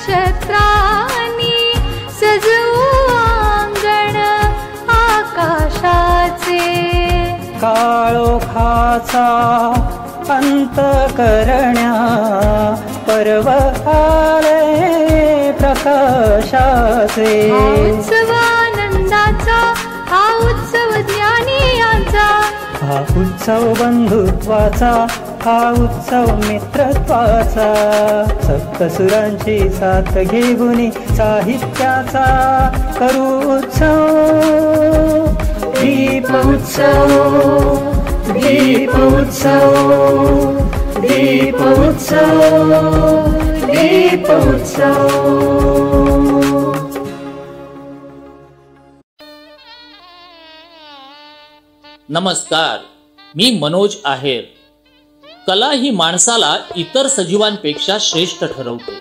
नक्षत्रांनी सजवू अंगण आकाशाचे. काळोखाचा अंत करण्या पर्व आले प्रकाशाचे. हा उत्सव आनंदाचा, हा उत्सव ज्ञानी यांचा, हा उत्सव बंधुत्वाचा, हा उत्सव मित्रत्वाचा. सप्तसुरांची साथ घेऊन साहित्याचा करू उत्सव. दीप उत्सव, दीप उत्सव, दीप उत्सव, दीप उत्सव. नमस्कार, मी मनोज आहेर. कला ही माणसाला इतर सजीवांपेक्षा श्रेष्ठ ठरवते.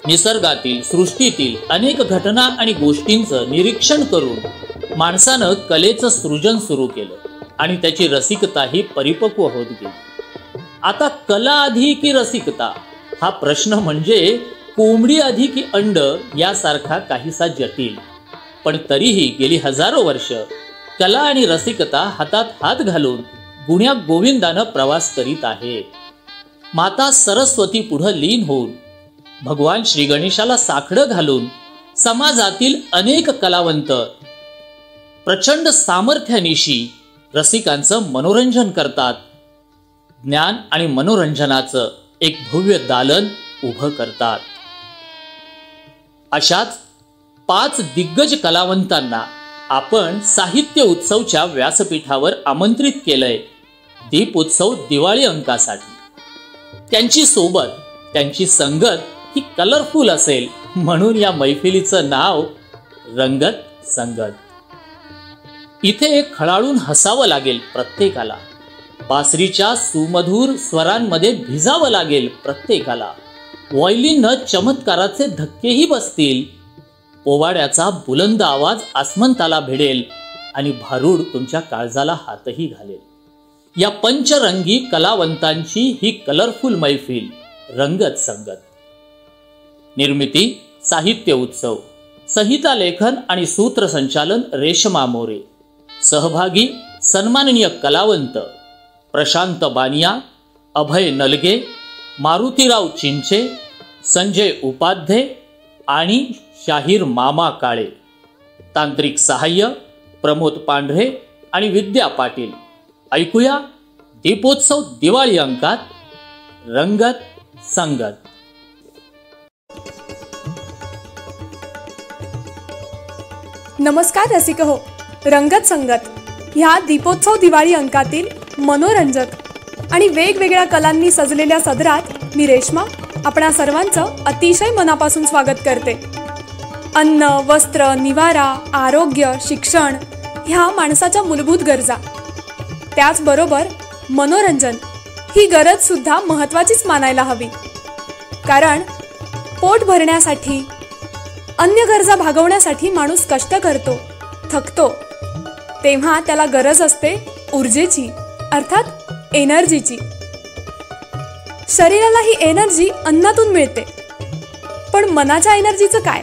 निसर्गातील, सृष्टीतील अनेक घटना आणि गोष्टींचं निरीक्षण करून माणसानं कलेचं सृजन सुरू केलं आणि त्याची रसिकताही परिपक्व होत गेली. आता कला आधी की रसिकता हा प्रश्न म्हणजे कोंबडी आधी की अंड यासारखा काहीसा जटिल. पण तरीही गेली हजारो वर्ष कला आणि रसिकता हातात हात घालून गुण्या गोविंदानं प्रवास करीत आहे. माता सरस्वती पुढं लीन होऊन, भगवान श्री गणेशाला साकडं घालून समाजातील अनेक कलावंत प्रचंड सामर्थ्यानिशी रसिकांचं मनोरंजन करतात. ज्ञान आणि मनोरंजनाचं एक भव्य दालन उभं करतात. अशाच 5 दिग्गज कलावंतांना आपण साहित्य उत्सवच्या व्यासपीठावर आमंत्रित केलंय दीपोत्सव दिवाळी अंकासाठी. त्यांची सोबत, त्यांची संगत ही कलरफुल असेल म्हणून या मैफिलीचं नाव रंगत संगत. इथे खळाळून हसावं लागेल प्रत्येकाला. बासरीच्या सुमधुर स्वरांमध्ये भिजावं लागेल प्रत्येकाला. व्हायोलिननं चमत्काराचे धक्केही बसतील. पोवाड्याचा बुलंद आवाज आसमंताला भिडेल आणि भारूड तुमच्या काळजाला हातही घालेल. या पंचरंगी कलावंतांची ही कलरफुल मैफिल रंगत संगत. निर्मिती साहित्य उत्सव, संहिता लेखन आणि सूत्रसंचालन रेशमा मोरे. सहभागी सन्माननीय कलावंत प्रशांत बानिया, अभय नलगे, मारुतीराव चिंचे, संजय उपाध्ये आणि शाहीर मामा काळे. तांत्रिक सहाय्य प्रमोद पांढरे आणि विद्या पाटील. ऐकूया दीपोत्सव दिवाळी अंकात रंगत संगत. नमस्कार रसिक हो. रंगत संगत ह्या दीपोत्सव दिवाळी अंकातील मनोरंजक आणि वेगवेगळ्या कलांनी सजलेल्या सदरात मी रेश्मा आपणा सर्वांचं अतिशय मनापासून स्वागत करते. अन्न, वस्त्र, निवारा, आरोग्य, शिक्षण ह्या माणसाच्या मूलभूत गरजा. त्याचबरोबर मनोरंजन ही गरज सुद्धा महत्त्वाचीच मानायला हवी. कारण पोट भरण्यासाठी, अन्य गरजा भागवण्यासाठी माणूस कष्ट करतो, थकतो. तेव्हा त्याला गरज असते ऊर्जेची, अर्थात एनर्जीची. शरीराला ही एनर्जी अन्नातून मिळते. पण मनाच्या एनर्जीचं काय?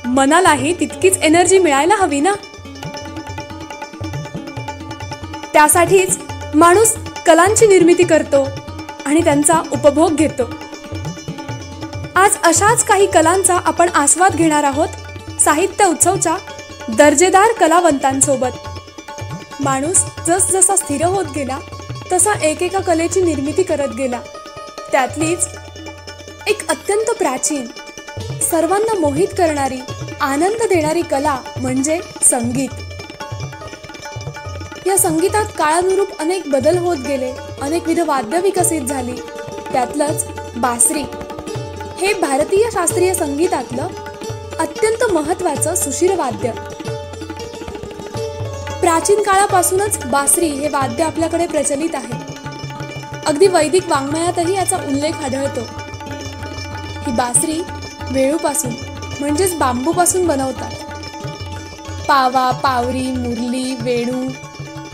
मनालाही तितकीच एनर्जी मिळायला हवी ना. त्यासाठीच माणूस कलांची निर्मिती करतो आणि त्यांचा उपभोग घेतो. आज अशाच काही कलांचा आपण आस्वाद घेणार आहोत साहित्य उत्सवच्या दर्जेदार कलावंतांसोबत. माणूस जसजसा स्थिर होत गेला तसा एकेका कलेची निर्मिती करत गेला. त्यातलीच एक अत्यंत प्राचीन, सर्वांना मोहित करणारी, आनंद देणारी कला म्हणजे संगीत. या संगीतात काळानुरूप अनेक बदल होत गेले, अनेकविध वाद्य विकसित झाली. त्यातलंच बासरी हे भारतीय शास्त्रीय संगीतातलं अत्यंत महत्त्वाचं सुशील वाद्य. प्राचीन काळापासूनच बासरी हे वाद्य आपल्याकडे प्रचलित आहे. अगदी वैदिक वाङ्मयातही याचा उल्लेख आढळतो. ही बासरी वेळूपासून म्हणजेच बांबूपासून बनवतात. पावा, पावरी, मुरली, वेणू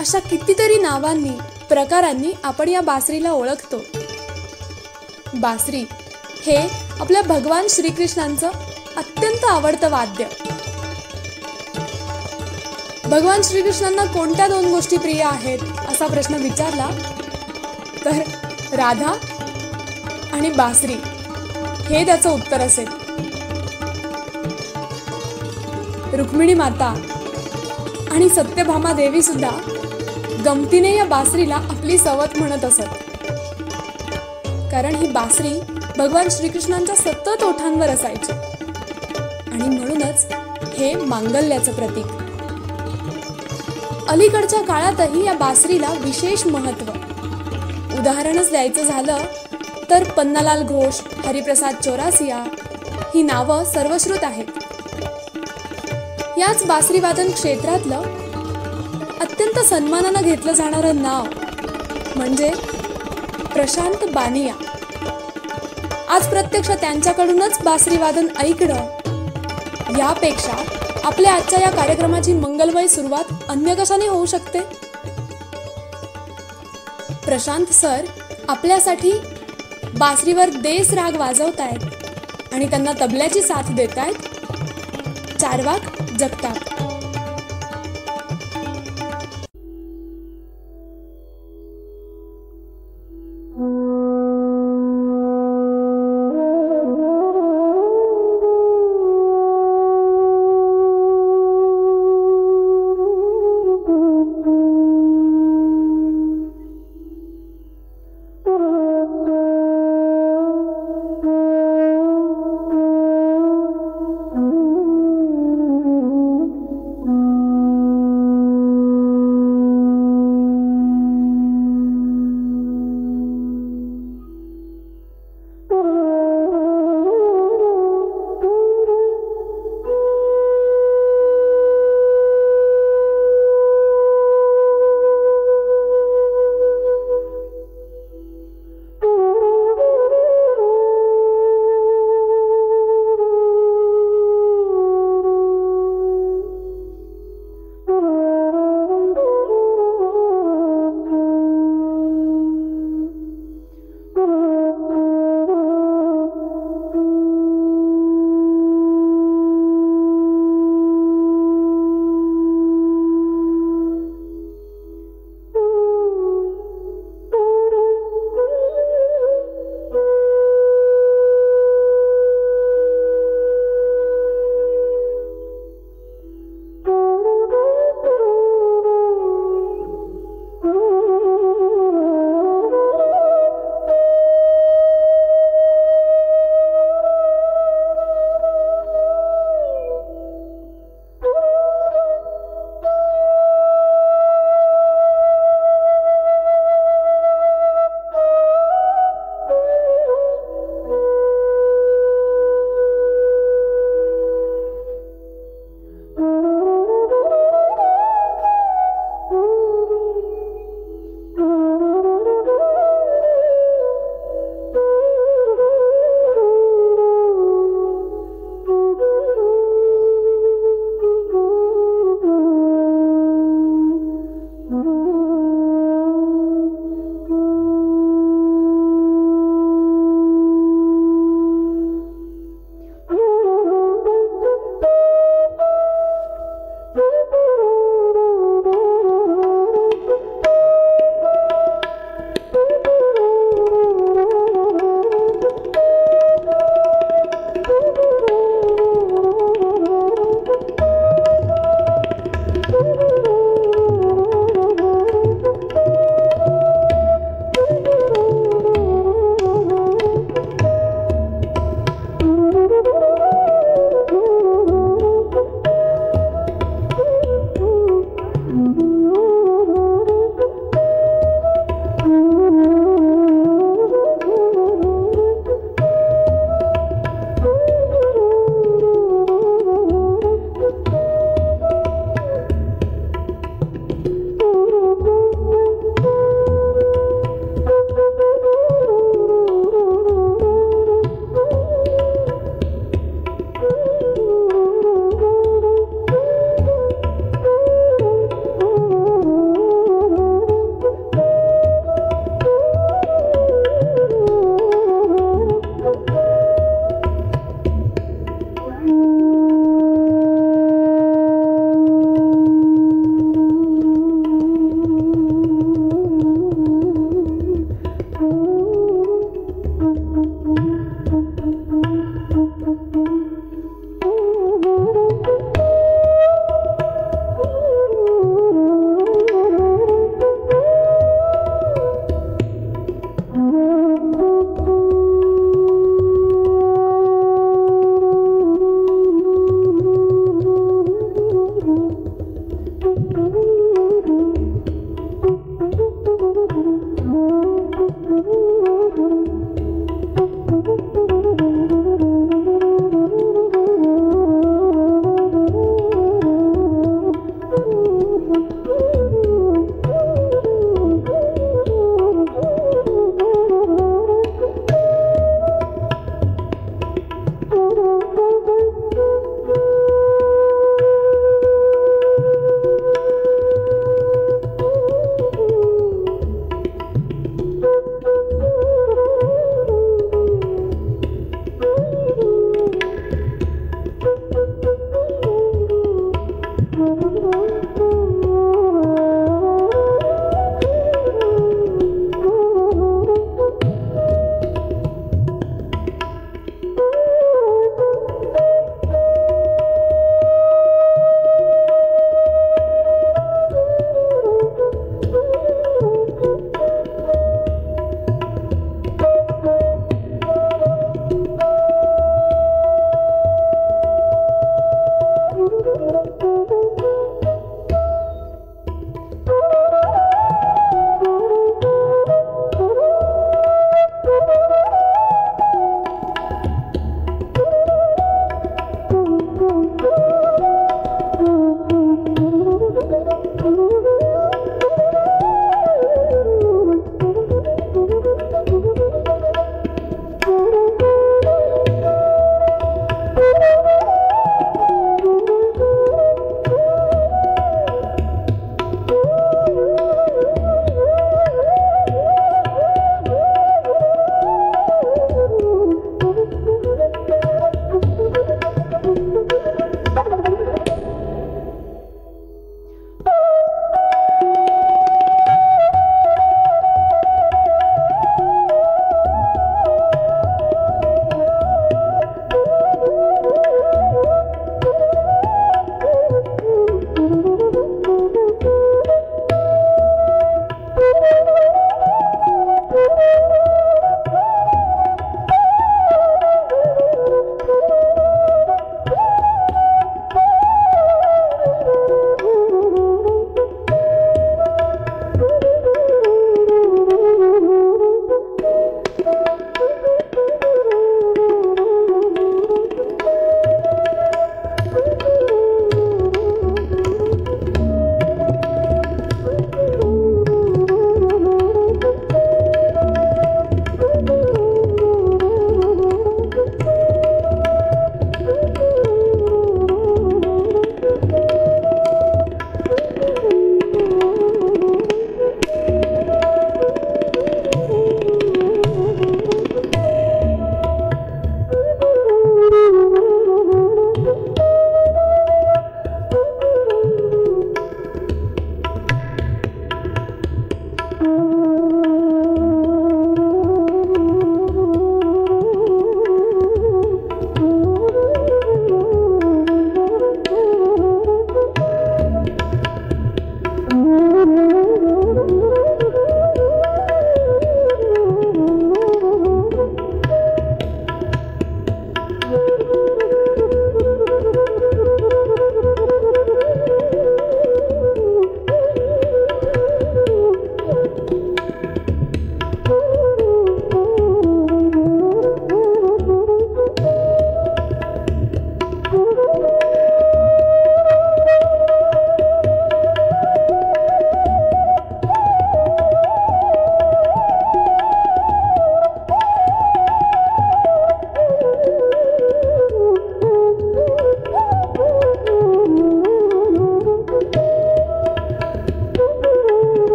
अशा कितीतरी नावांनी, प्रकारांनी आपण या बासरीला ओळखतो. बासरी हे आपल्या भगवान श्रीकृष्णांचं अत्यंत आवडतं वाद्य. भगवान श्रीकृष्णांना कोणत्या 2 गोष्टी प्रिय आहेत असा प्रश्न विचारला तर राधा आणि बासरी हे त्याचं उत्तर असेल. रुक्मिणी माता आणि सत्यभामा देवी सुद्धा गमतीने या बासरीला आपली सवत म्हणत असत, कारण ही बासरी भगवान श्रीकृष्णांच्या सतत ओठांवर असायची आणि म्हणूनच हे मांगल्याचं प्रतीक. अलीकडच्या काळातही या बासरीला विशेष महत्त्व. उदाहरणच द्यायचं झालं तर पन्नालाल घोष, हरिप्रसाद चौरासिया ही नावं सर्वश्रुत आहेत. याच बासरी वादन क्षेत्रातलं अत्यंत सन्मानानं घेतलं जाणारं नाव म्हणजे प्रशांत बानिया. आज प्रत्यक्ष त्यांच्याकडूनच बासरी वादन ऐकणं यापेक्षा आपल्या आजच्या या कार्यक्रमाची मंगलमय सुरुवात अन्य कशाने होऊ शकते. प्रशांत सर आपल्यासाठी बासरीवर देस राग वाजवतायत आणि त्यांना तबल्याची साथ देतायत चार्वाक जगताप.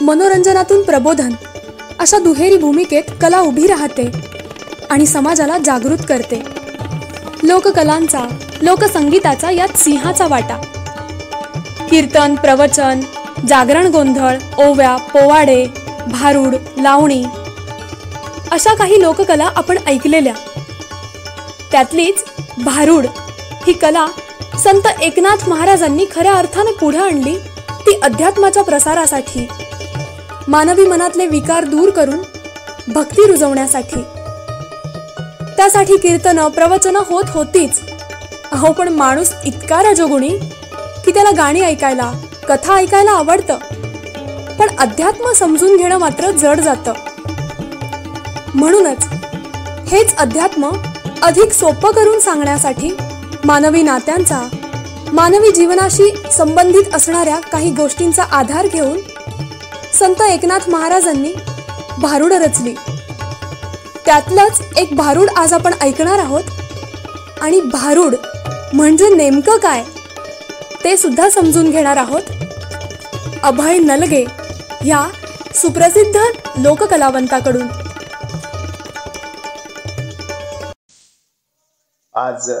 मनोरंजनातून प्रबोधन अशा दुहेरी भूमिकेत कला उभी राहते आणि समाजाला जागृत करते. लोककलांचा, लोकसंगीताचा यात सिंहाचा वाटा. कीर्तन, प्रवचन, जागरण गोंधळ, ओव्या, पोवाडे, भारूड, लावणी अशा काही लोककला आपण ऐकलेल्या. त्यातलीच भारूड ही कला संत एकनाथ महाराजांनी खऱ्या अर्थाने पुढे आणली, ती अध्यात्माच्या प्रसारासाठी, मानवी मनातले विकार दूर करून भक्ती रुजवण्यासाठी. त्यासाठी कीर्तनं, प्रवचनं होत होतीच. अहो, पण माणूस इतका रजोगुणी की त्याला गाणी ऐकायला, कथा ऐकायला आवडतं, पण अध्यात्म समजून घेणं मात्र जड जातं. म्हणूनच हेच अध्यात्म अधिक सोपं करून सांगण्यासाठी मानवी नात्यांचा, मानवी जीवनाशी संबंधित असणाऱ्या काही गोष्टींचा आधार घेऊन संत एकनाथ महाराजांनी भारूड रचली. त्यातलंच एक भारूड आज आपण ऐकणार आहोत. आणि भारूड म्हणजे नेमकं काय ते सुद्धा समजून घेणार आहोत अभय नलगे ह्या सुप्रसिद्ध लोककलावंताकडून. आज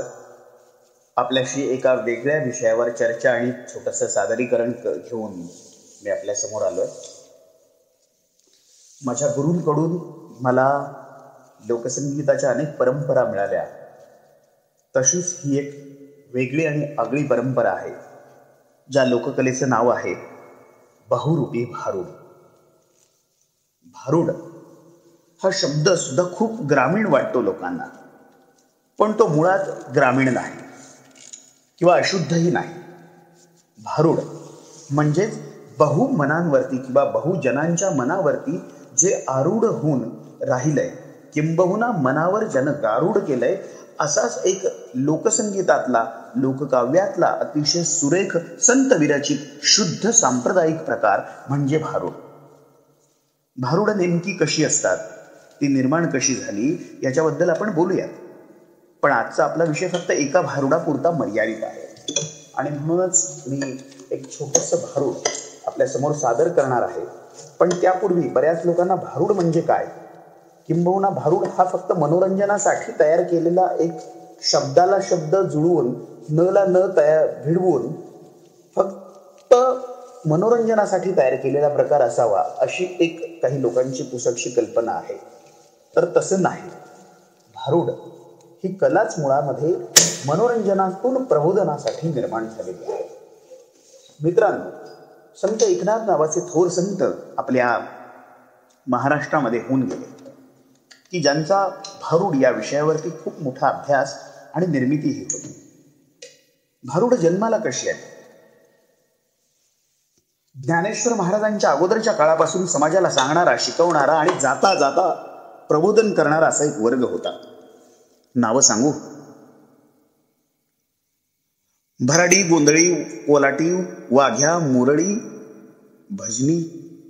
आपल्याशी एका वेगळ्या विषयावर चर्चा आणि छोटंसं सादरीकरण घेऊन मी आपल्या समोर आलोय. माझ्या गुरूंकडून मला लोकसंगीताच्या अनेक परंपरा मिळाल्या, तशीच ही एक वेगळी आणि आगळी परंपरा आहे, ज्या लोककलेचं नाव आहे बहुरूपी भारूड. भारूड हा शब्द सुद्धा खूप ग्रामीण वाटतो लोकांना, पण तो मुळात ग्रामीण नाही किंवा अशुद्धही नाही. भारूड म्हणजेच बहुमनांवरती किंवा बहुजनांच्या मनावरती जे आरूढ होऊन राहिलंय, किंबहुना मनावर ज्यानं गारूढ केलंय, असाच एक लोकसंगीतातला, लोककाव्यातला अतिशय सुरेख संत विरचित शुद्ध सांप्रदायिक प्रकार म्हणजे भारूड. भारूड नेमकी कशी असतात, ती निर्माण कशी झाली, याच्याबद्दल आपण बोलूयात. पण आजचा आपला विषय फक्त एका भारुडापुरता मर्यादित आहे आणि म्हणूनच मी एक छोटंसं भारूड आपल्या समोर सादर करणार आहे. पण त्यापूर्वी बऱ्याच लोकांना भारूड म्हणजे काय, किंबहुना भारूड हा फक्त मनोरंजनासाठी तयार केलेला एक शब्दाला शब्द जुळवून, नला न भिडवून फक्त मनोरंजनासाठी तयार केलेला प्रकार असावा, अशी एक काही लोकांची पुसटशी कल्पना आहे. तर तसं नाही. भारूड ही कलाच मुळामध्ये मनोरंजनातून प्रबोधनासाठी निर्माण झालेली आहे. मित्रांनो, संत एकनाथ नावाचे थोर संत आपल्या महाराष्ट्रामध्ये होऊन गेले, की ज्यांचा भारूड या विषयावरती खूप मोठा अभ्यास आणि निर्मितीही होती. भारूड जन्माला कशी आहे? ज्ञानेश्वर महाराजांच्या अगोदरच्या काळापासून समाजाला सांगणारा, शिकवणारा आणि जाता जाता प्रबोधन करणारा असा एक वर्ग होता. नावं सांगू? भराडी, गोंधळी, कोलाटी, वाघ्या, मुरळी, भजनी,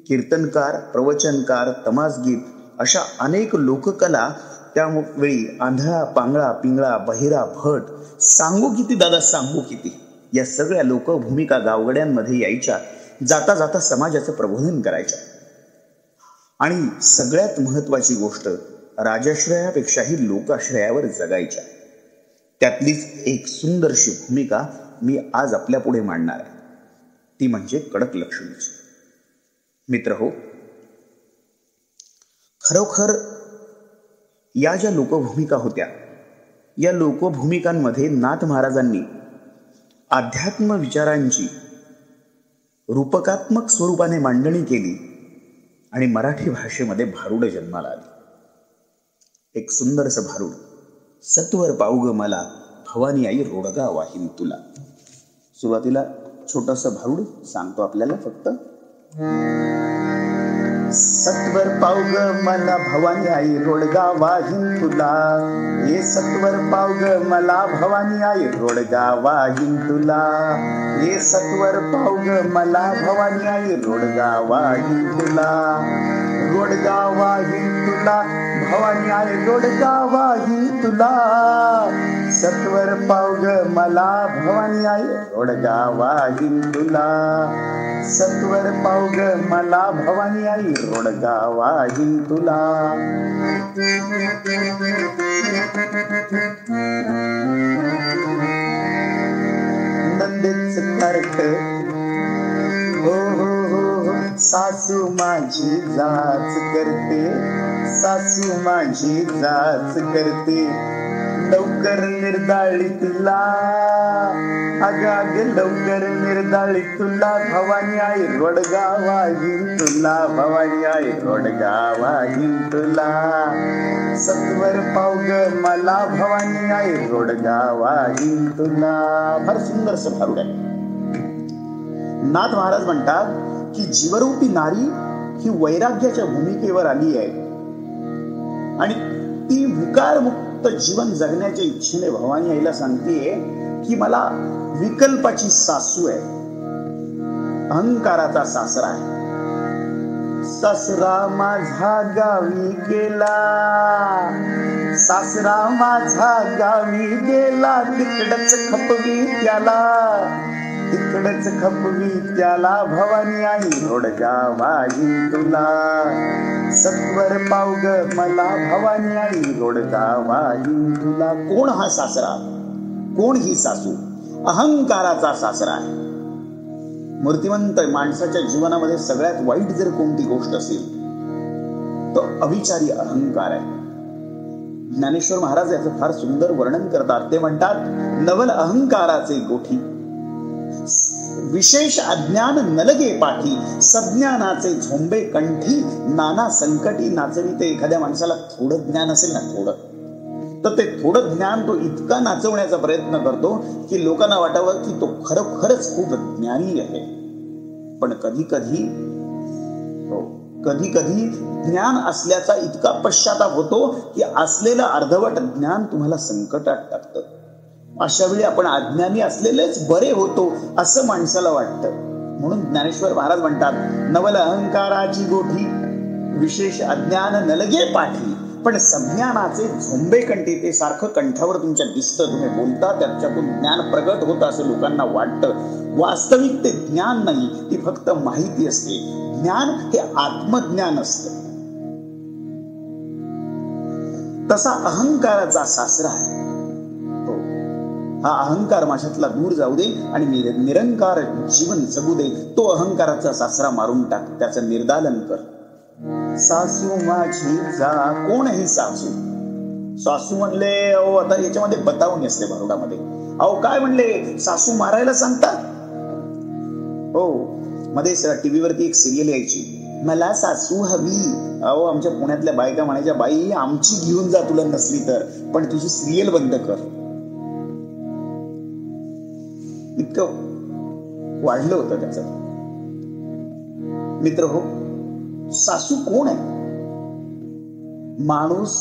कीर्तनकार, प्रवचनकार, तमासगीत अशा अनेक लोककला त्यावेळी आंधळा, पांगळा, पिंगळा, बहिरा, भट, सांगू किती दादा सांगू किती, या सगळ्या लोकभूमिका गावगड्यांमध्ये यायच्या, जाता जाता समाजाचं प्रबोधन करायच्या. आणि सगळ्यात महत्वाची गोष्ट, राजाश्रयापेक्षाही लोकाश्रयावर जगायच्या. त्यातलीच एक सुंदरशी भूमिका मी आज आपल्या पुढे मांडणार आहे. ती म्हणजे कडक लक्ष्मीची. मित्र हो, खरोखर या ज्या लोकभूमिका होत्या, या लोकभूमिकांमध्ये नाथ महाराजांनी अध्यात्म विचारांची रूपकात्मक स्वरूपाने मांडणी केली आणि मराठी भाषेमध्ये भारुड जन्माला आली. एक सुंदरसं भारुड. सत्वर पाऊग मला भवानी आई रोडगा वाहीन तुला. सुरुवातीला छोटंसं भारुड सांगतो आपल्याला फक्त. सत्वर पाऊग मला भवानी आई रोडगा वाहीन तुला. ये सत्वर पाऊग मला भवानी आई रोडगा वाहीन तुला. ये सत्वर पाऊग मला भवानी आई रोडगा वाहीन तुला. रोडगा वाहीन तुला भवानी आई रोडगा वाहीन तुला. सत्वर पाऊग मला भवानी आई रोडगा वाहीन तुला. सत्वर पाऊग मला भवानी आई रोडगा वाहीन तुला. नंदेच कार्ट हो हो हो सासू माझी जाच करते. सासू माझी जाच करते. लवकर निर्दाळी तुला. अग अग लवकर निर्दाळी तुला. भवानी आई रोडगा वाहीन तुला. भवानी आई रोडगा वाहीन तुला. सत्वर पाऊग मला भवानी आई रोडगा वाहीन तुला. फार सुंदरसं भारुड आहे. नाथ महाराज म्हणतात की जीवरूपी नारी ही वैराग्याच्या भूमिकेवर आली आहे आणि ती विकारमुक्त जीवन जगण्याच्या इच्छेने भवानी आईला सांगतेय की मला विकल्पाची सासू आहे, अहंकाराचा सासरा आहे. सासरा माझा गावी गेला. सासरा माझा गावी गेला. तिकडच खपवी त्याला. तिकडच खपवी त्याला. भवानी आई रोडगा वाहीन तुला. सत्वर पाऊग मला भवानी आई रोडगा वाहीन तुला. कोण हा सासरा? कोण ही सासू? अहंकाराचा सासरा आहे. मूर्तिमंत माणसाच्या जीवनामध्ये सगळ्यात वाईट जर कोणती गोष्ट असेल तो अविचारी अहंकार आहे. ज्ञानेश्वर महाराज याचं फार सुंदर वर्णन करतात. ते म्हणतात, नवल अहंकाराचे गोठी, विशेष अज्ञान नलगे पाठी, सज्ञानाचे झोंबे कंठी, नाना संकटी नाचविते. एखाद्या माणसाला थोडं ज्ञान असेल ना, थोडं, तर ते थोडं ज्ञान तो इतका नाचवण्याचा प्रयत्न करतो की लोकांना वाटावं की तो खरंच खूप ज्ञानी आहे. पण कधी कधी ज्ञान असल्याचा इतका पश्चाताप होतो की असलेलं अर्धवट ज्ञान तुम्हाला संकटात टाकतं. अशा वेळी आपण अज्ञानी असलेलेच बरे होतो असं माणसाला वाटतं. म्हणून ज्ञानेश्वर महाराज म्हणतात, नवल अहंकाराची गोठी, विशेष अज्ञान नलगे पाठी, पण संज्ञानाचे झोंबे कंठी. ते सारखं कंठावर तुमच्या दिसतं, तुम्ही बोलता, त्याच्यातून ज्ञान प्रगट होतं असं लोकांना वाटतं. वास्तविक ते ज्ञान नाही, ती फक्त माहिती असते. ज्ञान हे आत्मज्ञान असतं. तसा अहंकाराचा सासरा आहे. हा अहंकार माझ्यातला दूर जाऊ दे आणि निरंकार जीवन जगू दे. तो अहंकाराचा सासरा मारून टाक, त्याचं निर्दालन कर. सासू माझी जा. कोण ही सासू? सासू म्हणले, अहो आता याच्यामध्ये बतावणी असते भारुडामध्ये. अहो काय म्हणले, सासू मारायला सांगतात? हो, मध्ये टीव्हीवरती एक सिरियल यायची, मला सासू हवी. अहो आमच्या पुण्यातल्या बायका म्हणायच्या, बाई आमची घेऊन जा तुला नसली तर, पण तुझी सिरियल बंद कर. इतकं वाढलं होतं त्याचं. मित्र हो, सासू कोण आहे? माणूस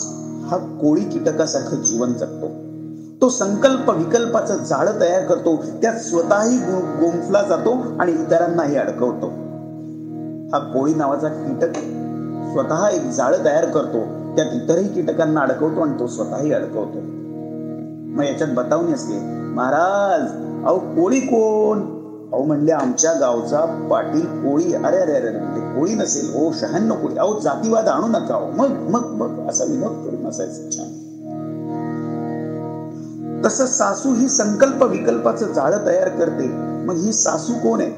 हा कोळी कीटकासारखं जीवन जगतो. तो संकल्प विकल्पाचं जाळं तयार करतो, त्यात स्वतःही गुंफला जातो आणि इतरांनाही अडकवतो. हा कोळी नावाचा कीटक स्वतः एक जाळं तयार करतो, त्यात इतरही कीटकांना अडकवतो आणि तो स्वतःही अडकवतो. मग याच्यात बतावणी असते, महाराज अहो कोळी कोण? अहो म्हणले, आमच्या गावचा पाटील कोळी. अरे अरे अरे, ते कोळी नसेल हो, 96 कोळी. अहो जातीवाद आणू नका. मग मग मग असा विनोद करून असायचं. छान. तसं सासू ही संकल्प विकल्पाचं जाळं तयार करते. मग ही सासू कोण आहे?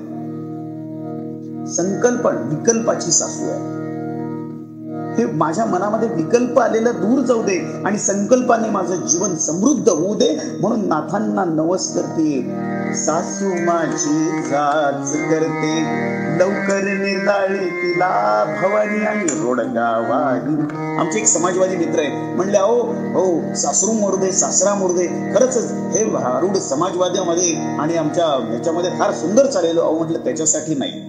संकल्पन विकल्पाची सासू आहे. हे माझ्या मनामध्ये विकल्प आलेला दूर जाऊ दे आणि संकल्पाने माझं जीवन समृद्ध होऊ दे म्हणून नाथांना नवस करते. सासू माझी जाच करते, लवकर निर्दाळी तिला भवानी आणि रोडगावाही. आमचे एक समाजवादी मित्र आहे, म्हणले अहो हो सासरू मोरू दे सासरा मोरू दे. खरंच हे भारूड समाजवाद्यामध्ये आणि आमच्या ह्याच्यामध्ये फार सुंदर चाललेलो. अहो म्हटलं त्याच्यासाठी नाही,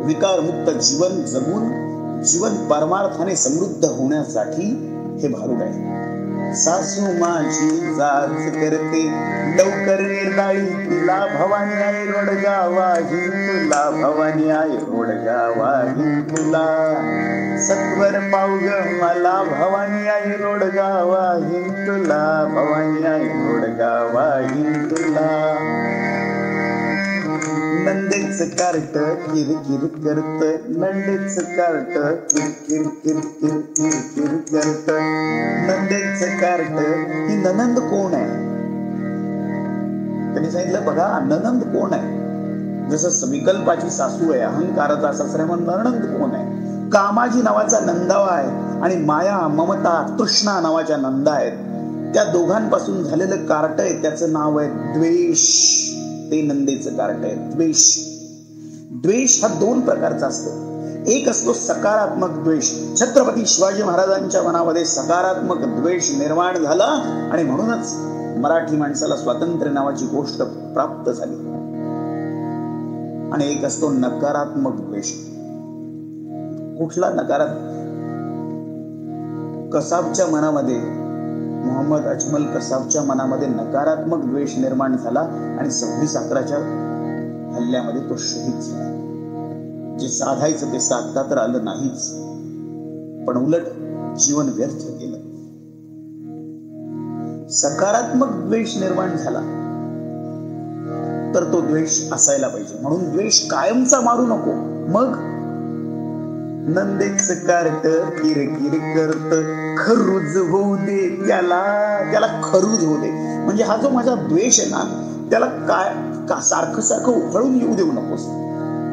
विकारमुक्त जीवन जगून जीवन परमार्थाने समृद्ध होण्यासाठी हे भारूड आहे. सासू माझी जाच करते, लवकर निर्दाळी तिला भवानी आई रोडगावाही तुला, भवानी आई रोडगावाही तुला. सत्वर पावग मला भवानी आई रोडगावाही तुला, भवानी आई रोडगावाही तुला. नंदेच कार्ट किर किर करत, नंदेच कार्ट किर किर किर किर किर किर करत. नंदेच कार्ट. ही ननंद कोण आहे? त्यांनी सांगितलं बघा ननंद कोण आहे? जसं विकल्पाची सासू आहे, अहंकाराचा सासरा म्हणून ननंद कोण आहे? कामाजी नावाचा नंदावा आहे आणि माया ममता तृष्णा नावाच्या नंदा आहेत. त्या दोघांपासून झालेलं कार्ट आहे, त्याचं नाव आहे द्वेष. ते नंदेचं कार्ट आहे द्वेष. द्वेष हा दोन प्रकारचा असतो. एक असतो सकारात्मक द्वेष. छत्रपती शिवाजी महाराजांच्या मनामध्ये सकारात्मक द्वेष निर्माण झाला आणि म्हणूनच मराठी माणसाला स्वातंत्र्य नावाची गोष्ट प्राप्त झाली. आणि एक असतो नकारात्मक द्वेष. कुठला नकारात्मक? कसाबच्या मनामध्ये, मोहम्मद अजमल कसाबच्या मनामध्ये नकारात्मक द्वेष निर्माण झाला आणि 26/11च्या हल्ल्यामध्ये तो शहीद झाला. जे साधायचं ते साधता तर आलं नाहीच, पण उलट जीवन व्यर्थ केलं. सकारात्मक द्वेष निर्माण झाला तर तो द्वेष असायला पाहिजे. म्हणून द्वेष कायमचा मारू नको. मग नंदेच कार्ट किर किर करत, खरूज होऊ दे त्याला खरूज होऊ दे. म्हणजे हा जो माझा द्वेष आहे ना त्याला काय सारखं सारखं उफळून येऊ देऊ नकोस.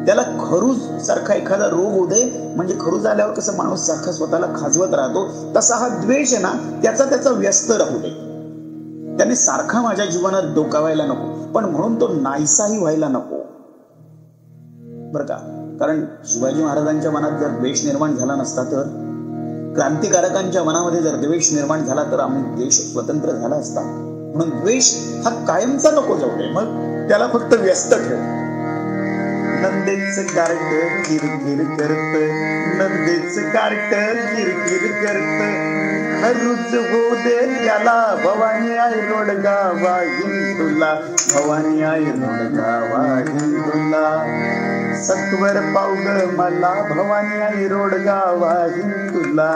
त्याला खरूज सारखा एखादा रोग होऊ दे. म्हणजे खरूज आल्यावर कसं माणूस सारखं स्वतःला खाजवत राहतो, तसा हा द्वेष आहे ना त्याचा व्यस्त राहू दे. त्याने सारखा माझ्या जीवनात डोकावायला नको, पण म्हणून तो नाहीसाही व्हायला नको बरं का. कारण शिवाजी महाराजांच्या मनात जर द्वेष निर्माण झाला नसता, तर क्रांतिकारकांच्या मनामध्ये जर द्वेष निर्माण झाला तर आम्ही देश स्वतंत्र झाला असता. म्हणून द्वेष हा कायमचा नको जाऊ दे, मग त्याला फक्त व्यस्त ठेव. नंदेच कार्ट किर किर करत, नंदेच कार्ट किर किर करत, खरूज होऊ दे त्याला भवानी आई रोडगावाही तुला, भवानी आई रोडगावाही तुला. सत्वर पावग मला भवानी आई रोडगावाही तुला.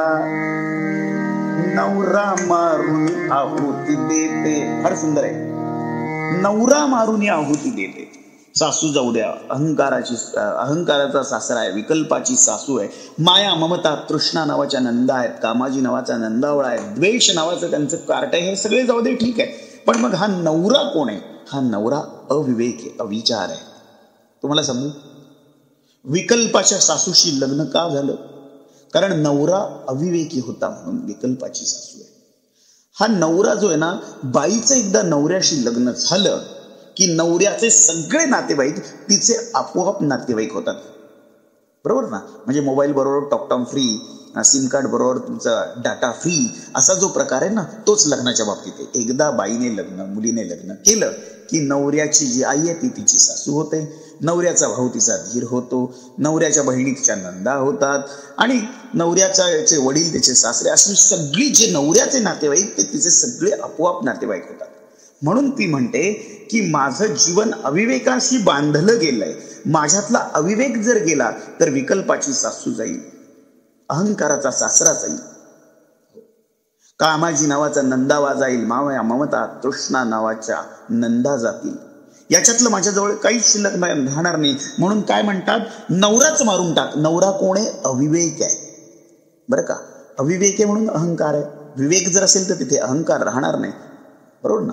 नवरा मारून आहुती देते. फार सुंदर आहे. नवरा मारून आहुती देते. सासू जाऊ द्या, अहंकाराचा सासरा आहे, विकल्पाची सासू आहे. माया ममता तृष्णा नावाच्या नंदा आहेत, कामाजी नावाचा नंदावळा आहे, द्वेष नावाचं त्यांचं कार्ट आहे. हे सगळे जाऊ दे ठीक आहे, पण मग हा नवरा कोण आहे? हा नवरा अविवेक आहे, अविचार आहे. तुम्हाला सांगू, विकल्पाच्या सासूशी लग्न का झालं? कारण नवरा अविवेकी होता म्हणून विकल्पाची सासू आहे. हा नवरा जो आहे ना, बाईचं एकदा नवऱ्याशी लग्न झालं की नवऱ्याचे सगळे नातेवाईक तिचे आपोआप नातेवाईक होतात. बरोबर ना? म्हणजे मोबाईल बरोबर टॉकटाईम फ्री, सिम कार्ड बरोबर तुमचा डाटा फ्री, असा जो प्रकार आहे ना तोच लग्नाच्या बाबतीत आहे. एकदा बाईने मुलीने लग्न केलं की नवऱ्याची जी आई आहे ती तिची सासू होते, नवऱ्याचा भाऊ तिचा धीर होतो, नवऱ्याच्या बहिणी तिच्या नंदा होतात आणि नवऱ्याचे वडील त्याचे सासरे, अशी सगळी जे नवऱ्याचे नातेवाईक ते तिचे सगळे आपोआप नातेवाईक होतात. म्हणून ती म्हणते की माझं जीवन अविवेकाशी बांधलं गेलंय. माझ्यातला अविवेक जर गेला तर विकल्पाची सासू जाईल, अहंकाराचा सासरा जाईल, कामाजी नावाचा नंदावा जाईल, मावया ममता तृष्णा नावाच्या नंदा जातील. याच्यातलं माझ्याजवळ काहीच शिल्लक राहणार नाही. म्हणून काय म्हणतात, नवराच मारून टाक. नवरा कोण आहे? अविवेक आहे. बरं का? अविवेक आहे म्हणून अहंकार आहे. विवेक जर असेल तर तिथे अहंकार राहणार नाही. बरोबर ना?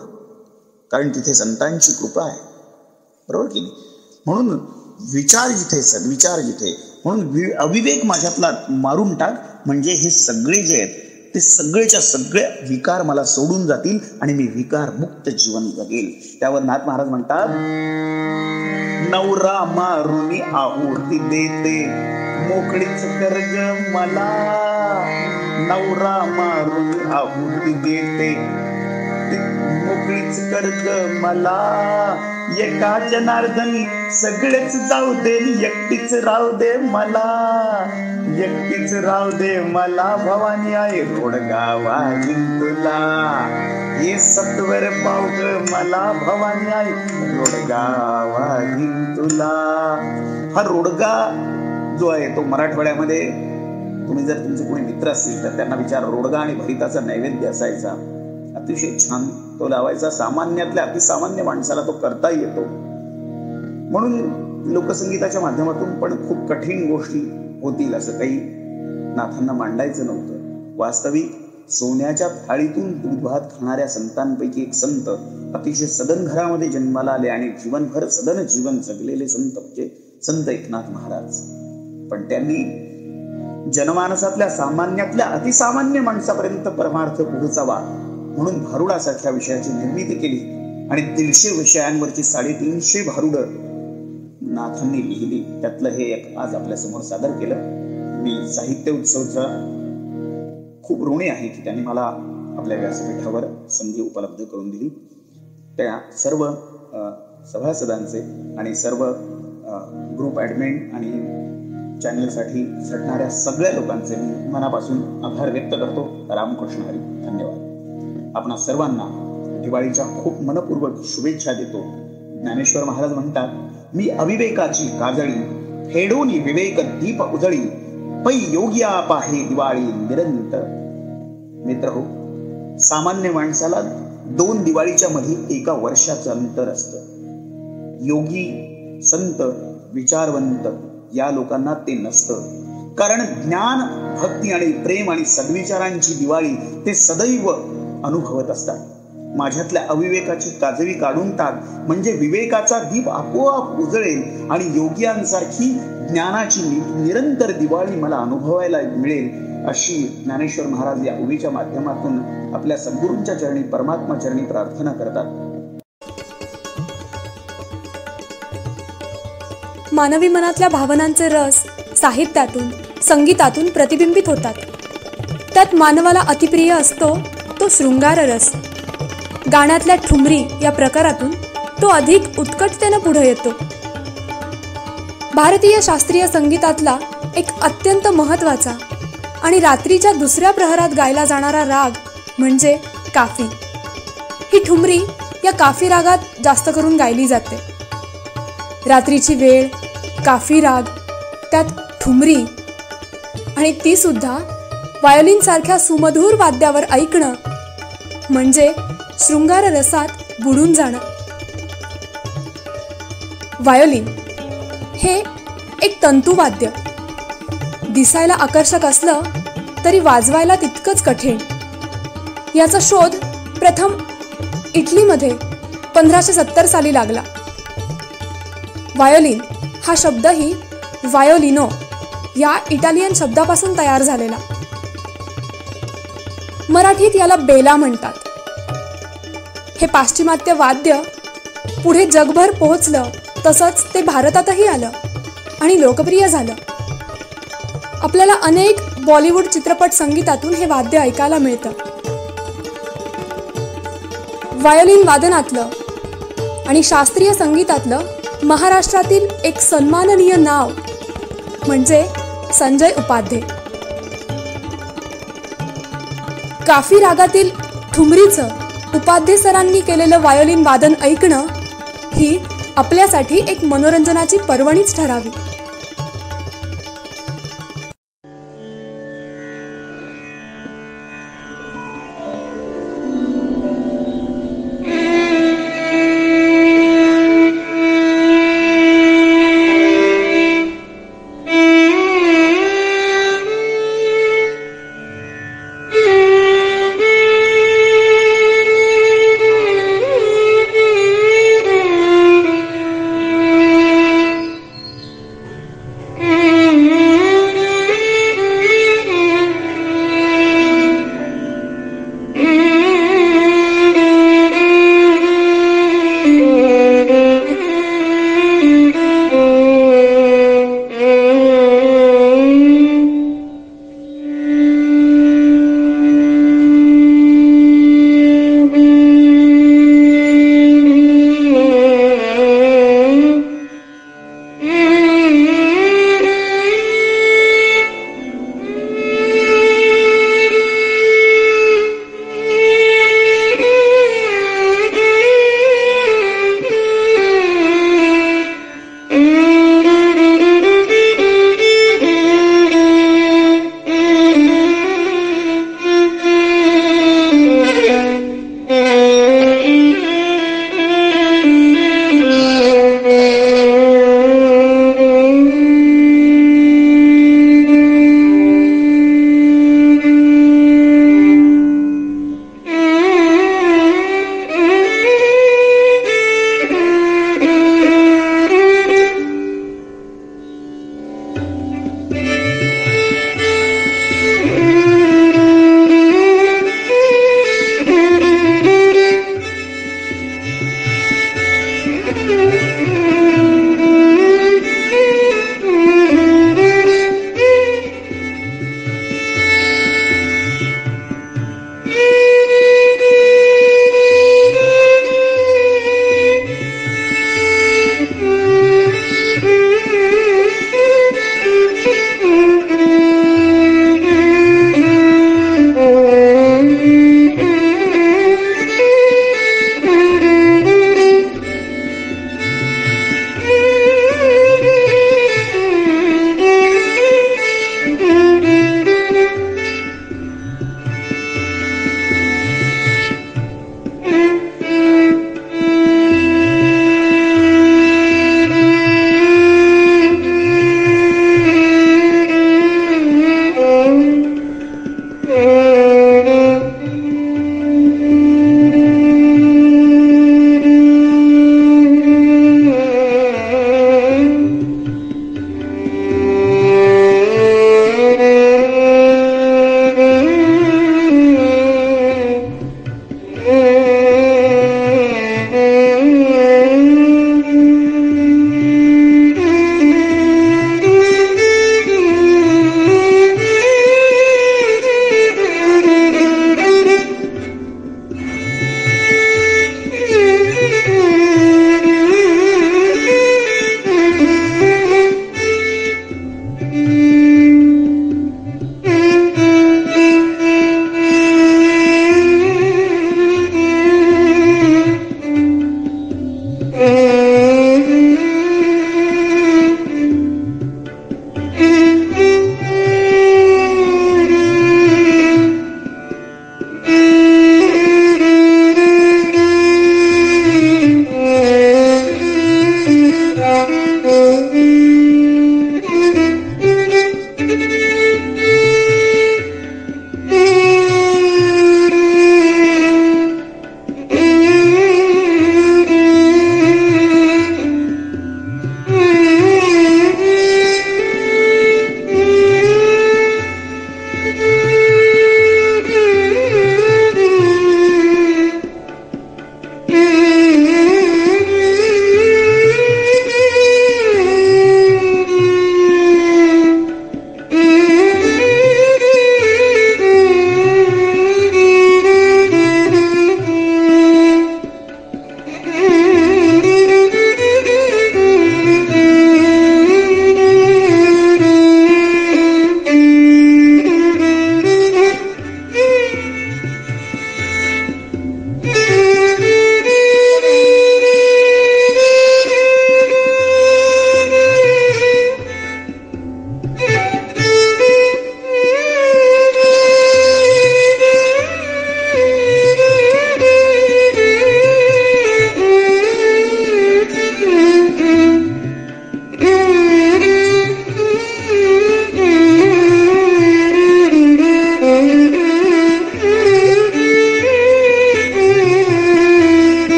कारण तिथे संतांची कृपा आहे, बरोबर की नाही? म्हणून विचार जिथे, सद्विचार जिथे, म्हणून अविवेक माझ्यातला मारून टाक, म्हणजे हे सगळे जे आहेत ते सगळेच्या सगळे विकार मला सोडून जातील आणि मी विकार मुक्त जीवन जगेल. त्यावर नाथ महाराज म्हणतात, नवरा मारुनी आहुती देते मोकळीच कर ग मला, नवरा मारुनी आहुती देते मोकळीच कर ग मला, एका जनार्दनी सगळेच जाऊ दे, एकटीच राहू दे मला, एकटीच राहू दे मला, भवानी आहे रोडगा वागीन तुला, हे सत्वर पाव ग मला, भवानी आहे रोडगा वागीन तुला. हा रोडगा जो आहे तो मराठवाड्यामध्ये, तुम्ही जर तुमचे कोणी मित्र असतील तर त्यांना विचार, रोडगा आणि भरिताचा नैवेद्य असायचा, अतिशय छान तो लावायचा, सामान्यातल्या अतिसामान्य माणसाला तो करता येतो. म्हणून लोकसंगीताच्या माध्यमातून पण खूप कठीण गोष्टी होतील असं काही नाथांना मांडायचं नव्हतं. वास्तविक सोन्याच्या थाळीतून दूध भात खाणाऱ्या संतांपैकी एक संत, अतिशय सदन घरामध्ये जन्माला आले आणि जीवनभर सदन जीवन जगलेले संत म्हणजे संत एकनाथ महाराज. पण त्यांनी जनमानसातल्या सामान्यातल्या अतिसामान्य माणसापर्यंत परमार्थ पोहोचावा म्हणून भारुडासारख्या विषयाची निर्मिती केली आणि 150 विषयांवरची 350 भारुडं नाथांनी लिहिली. त्यातलं हे एक आज आपल्या समोर सादर केलं. मी साहित्य उत्सवचा खूप ऋणी आहे की त्यांनी मला आपल्या व्यासपीठावर संधी उपलब्ध करून दिली. त्या सर्व सभासदांचे आणि सर्व ग्रुप ॲडमिन आणि चॅनलसाठी झटणाऱ्या सगळ्या लोकांचे मी मनापासून आभार व्यक्त करतो. रामकृष्ण हरी. धन्यवाद. आपणा सर्वांना दिवाळीच्या खूप मनपूर्वक शुभेच्छा देतो. ज्ञानेश्वर महाराज म्हणतात, मी अविवेकाची काजळी फेडून विवेक दीप उजळी, पै योगिया पाहे दिवाळी निरंतर. मित्र हो, सामान्य माणसाला 2 दिवाळीच्या मध्ये एका वर्षाचं अंतर असतं. योगी, संत, विचारवंत या लोकांना ते नसतं. कारण ज्ञान, भक्ती आणि प्रेम आणि सद्विचारांची दिवाळी ते सदैव अनुभवत असतात. माझ्यातल्या अविवेकाची काजळी काढून टाक, म्हणजे विवेकाचा दीप आपोआप उजळेल आणि योगियांसारखी ज्ञानाची निरंतर दिवाळी मला अनुभवायला मिळेल, अशी ज्ञानेश्वर महाराज या ओवीच्या माध्यमातून आपल्या सद्गुरूंच्या चरणी, परमात्मा चरणी प्रार्थना करतात. मानवी मनातल्या भावनांचे रस साहित्यातून, संगीतातून प्रतिबिंबित होतात. त्यात मानवाला अतिप्रिय असतो तो शृंगार रस. गाण्यातल्या ठुमरी या प्रकारातून तो अधिक उत्कटतेने पुढे येतो. भारतीय शास्त्रीय संगीतातला एक अत्यंत महत्त्वाचा आणि रात्रीच्या 2ऱ्या प्रहरात गायला जाणारा राग म्हणजे काफी. ही ठुमरी या काफी रागात जास्त करून गायली जाते. रात्रीची वेळ, काफी राग, त्यात ठुमरी, आणि ती सुद्धा व्हायोलिन सारख्या सुमधुर वाद्यावर ऐकणं म्हणजे शृंगार रसात बुडून जाणं. व्हायोलिन हे एक तंतुवाद्य. दिसायला आकर्षक असलं तरी वाजवायला तितकंच कठीण. याचा शोध प्रथम इटलीमध्ये 1570 साली लागला. व्हायोलिन हा शब्दही व्हायोलिनो या इटालियन शब्दापासून तयार झालेला. मराठीत याला बेला म्हणतात. हे पाश्चिमात्य वाद्य पुढे जगभर पोहोचलं, तसंच ते भारतातही आलं आणि लोकप्रिय झालं. आपल्याला अनेक बॉलिवूड चित्रपट संगीतातून हे वाद्य ऐकायला मिळतं. व्हायोलिन वादनातलं आणि शास्त्रीय संगीतातलं महाराष्ट्रातील एक सन्माननीय नाव म्हणजे संजय उपाध्ये. काफी रागातील ठुमरीचं उपाध्ये सरांनी केलेलं व्हायोलिन वादन ऐकणं ही आपल्यासाठी एक मनोरंजनाची पर्वणीच ठरावी.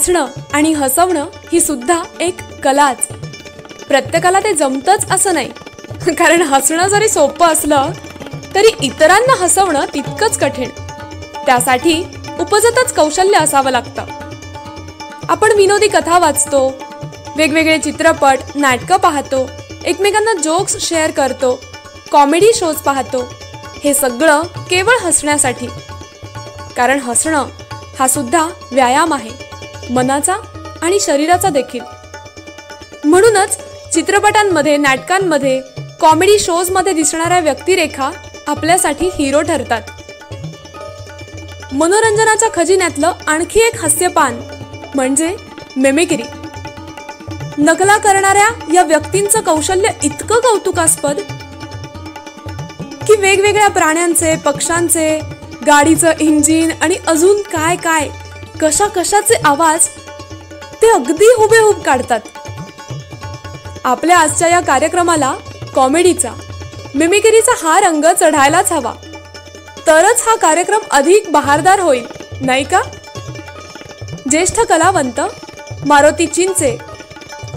नाचणं आणि हसवणं ही सुद्धा एक कलाच. प्रत्येकाला ते जमतच असं नाही, कारण हसणं जरी सोपं असलं तरी इतरांना हसवणं तितकंच कठीण. त्यासाठी उपजतच कौशल्य असावं लागतं. आपण विनोदी कथा वाचतो, वेगवेगळे चित्रपट, नाटकं पाहतो, एकमेकांना जोक्स शेअर करतो, कॉमेडी शोज पाहतो. हे सगळं केवळ हसण्यासाठी. कारण हसणं हा सुद्धा व्यायाम आहे, मनाचा आणि शरीराचा देखील. म्हणूनच चित्रपटांमध्ये, नाटकांमध्ये, कॉमेडी शोजमध्ये दिसणाऱ्या व्यक्तिरेखा आपल्यासाठी हिरो ठरतात. मनोरंजनाच्या खजिन्यातलं आणखी एक हास्यपान म्हणजे मिमिक्री. नकला करणाऱ्या या व्यक्तींचं कौशल्य इतकं कौतुकास्पद की वेगवेगळ्या प्राण्यांचे, पक्ष्यांचे, गाडीचं इंजिन आणि अजून काय काय कशाचे आवाज ते अगदी हुबेहूब काढतात. आपल्या आजच्या या कार्यक्रमाला कॉमेडीचा, मिमिक्रीचा हा रंग चढायलाच हवा, तरच हा कार्यक्रम अधिक बहारदार होईल, नाही का? ज्येष्ठ कलावंत मारुती चिंचे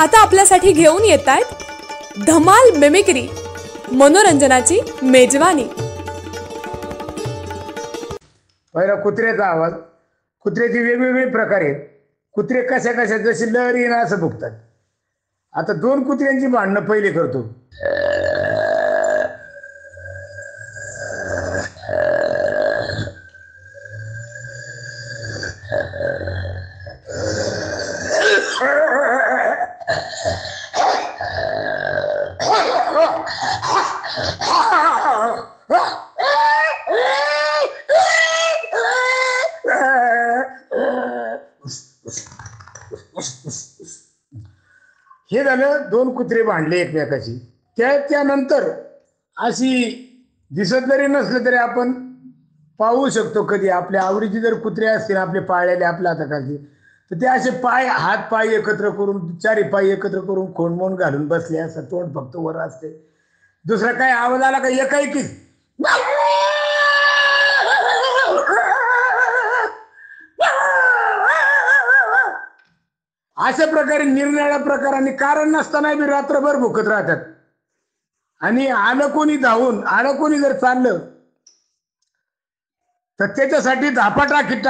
आता आपल्यासाठी घेऊन येत आहेत धमाल मिमिक्री, मनोरंजनाची मेजवानी. पहिला कुत्र्याचा आवाज. कुत्र्याचे वेगवेगळे प्रकार आहेत. कुत्रे कशा जशी लहरी ना असं भुकतात. आता दोन कुत्र्यांची भांडणं पहिले करतो. हे झालं दोन कुत्रे भांडले एकमेकाशी. त्यानंतर अशी दिसत जरी नसलं तरी आपण पाहू शकतो, कधी आपल्या आवडीची जर कुत्रे असतील आपले पाळलेले आपल्या हाताखालचे, तर ते असे हात पाय एकत्र करून, चारी पाय एकत्र करून खोंडमोंड घालून बसले असं, तोंड फक्त वर असते. दुसरा काय आवाज आला का एकाएकीच अशा प्रकारे निरनिराळ्या प्रकाराने कारण नसताना बी रात्रभर भुकत राहतात. आणि आलं कोणी धावून, आलं कोणी जर चाललं तर त्याच्यासाठी धापा टाकीत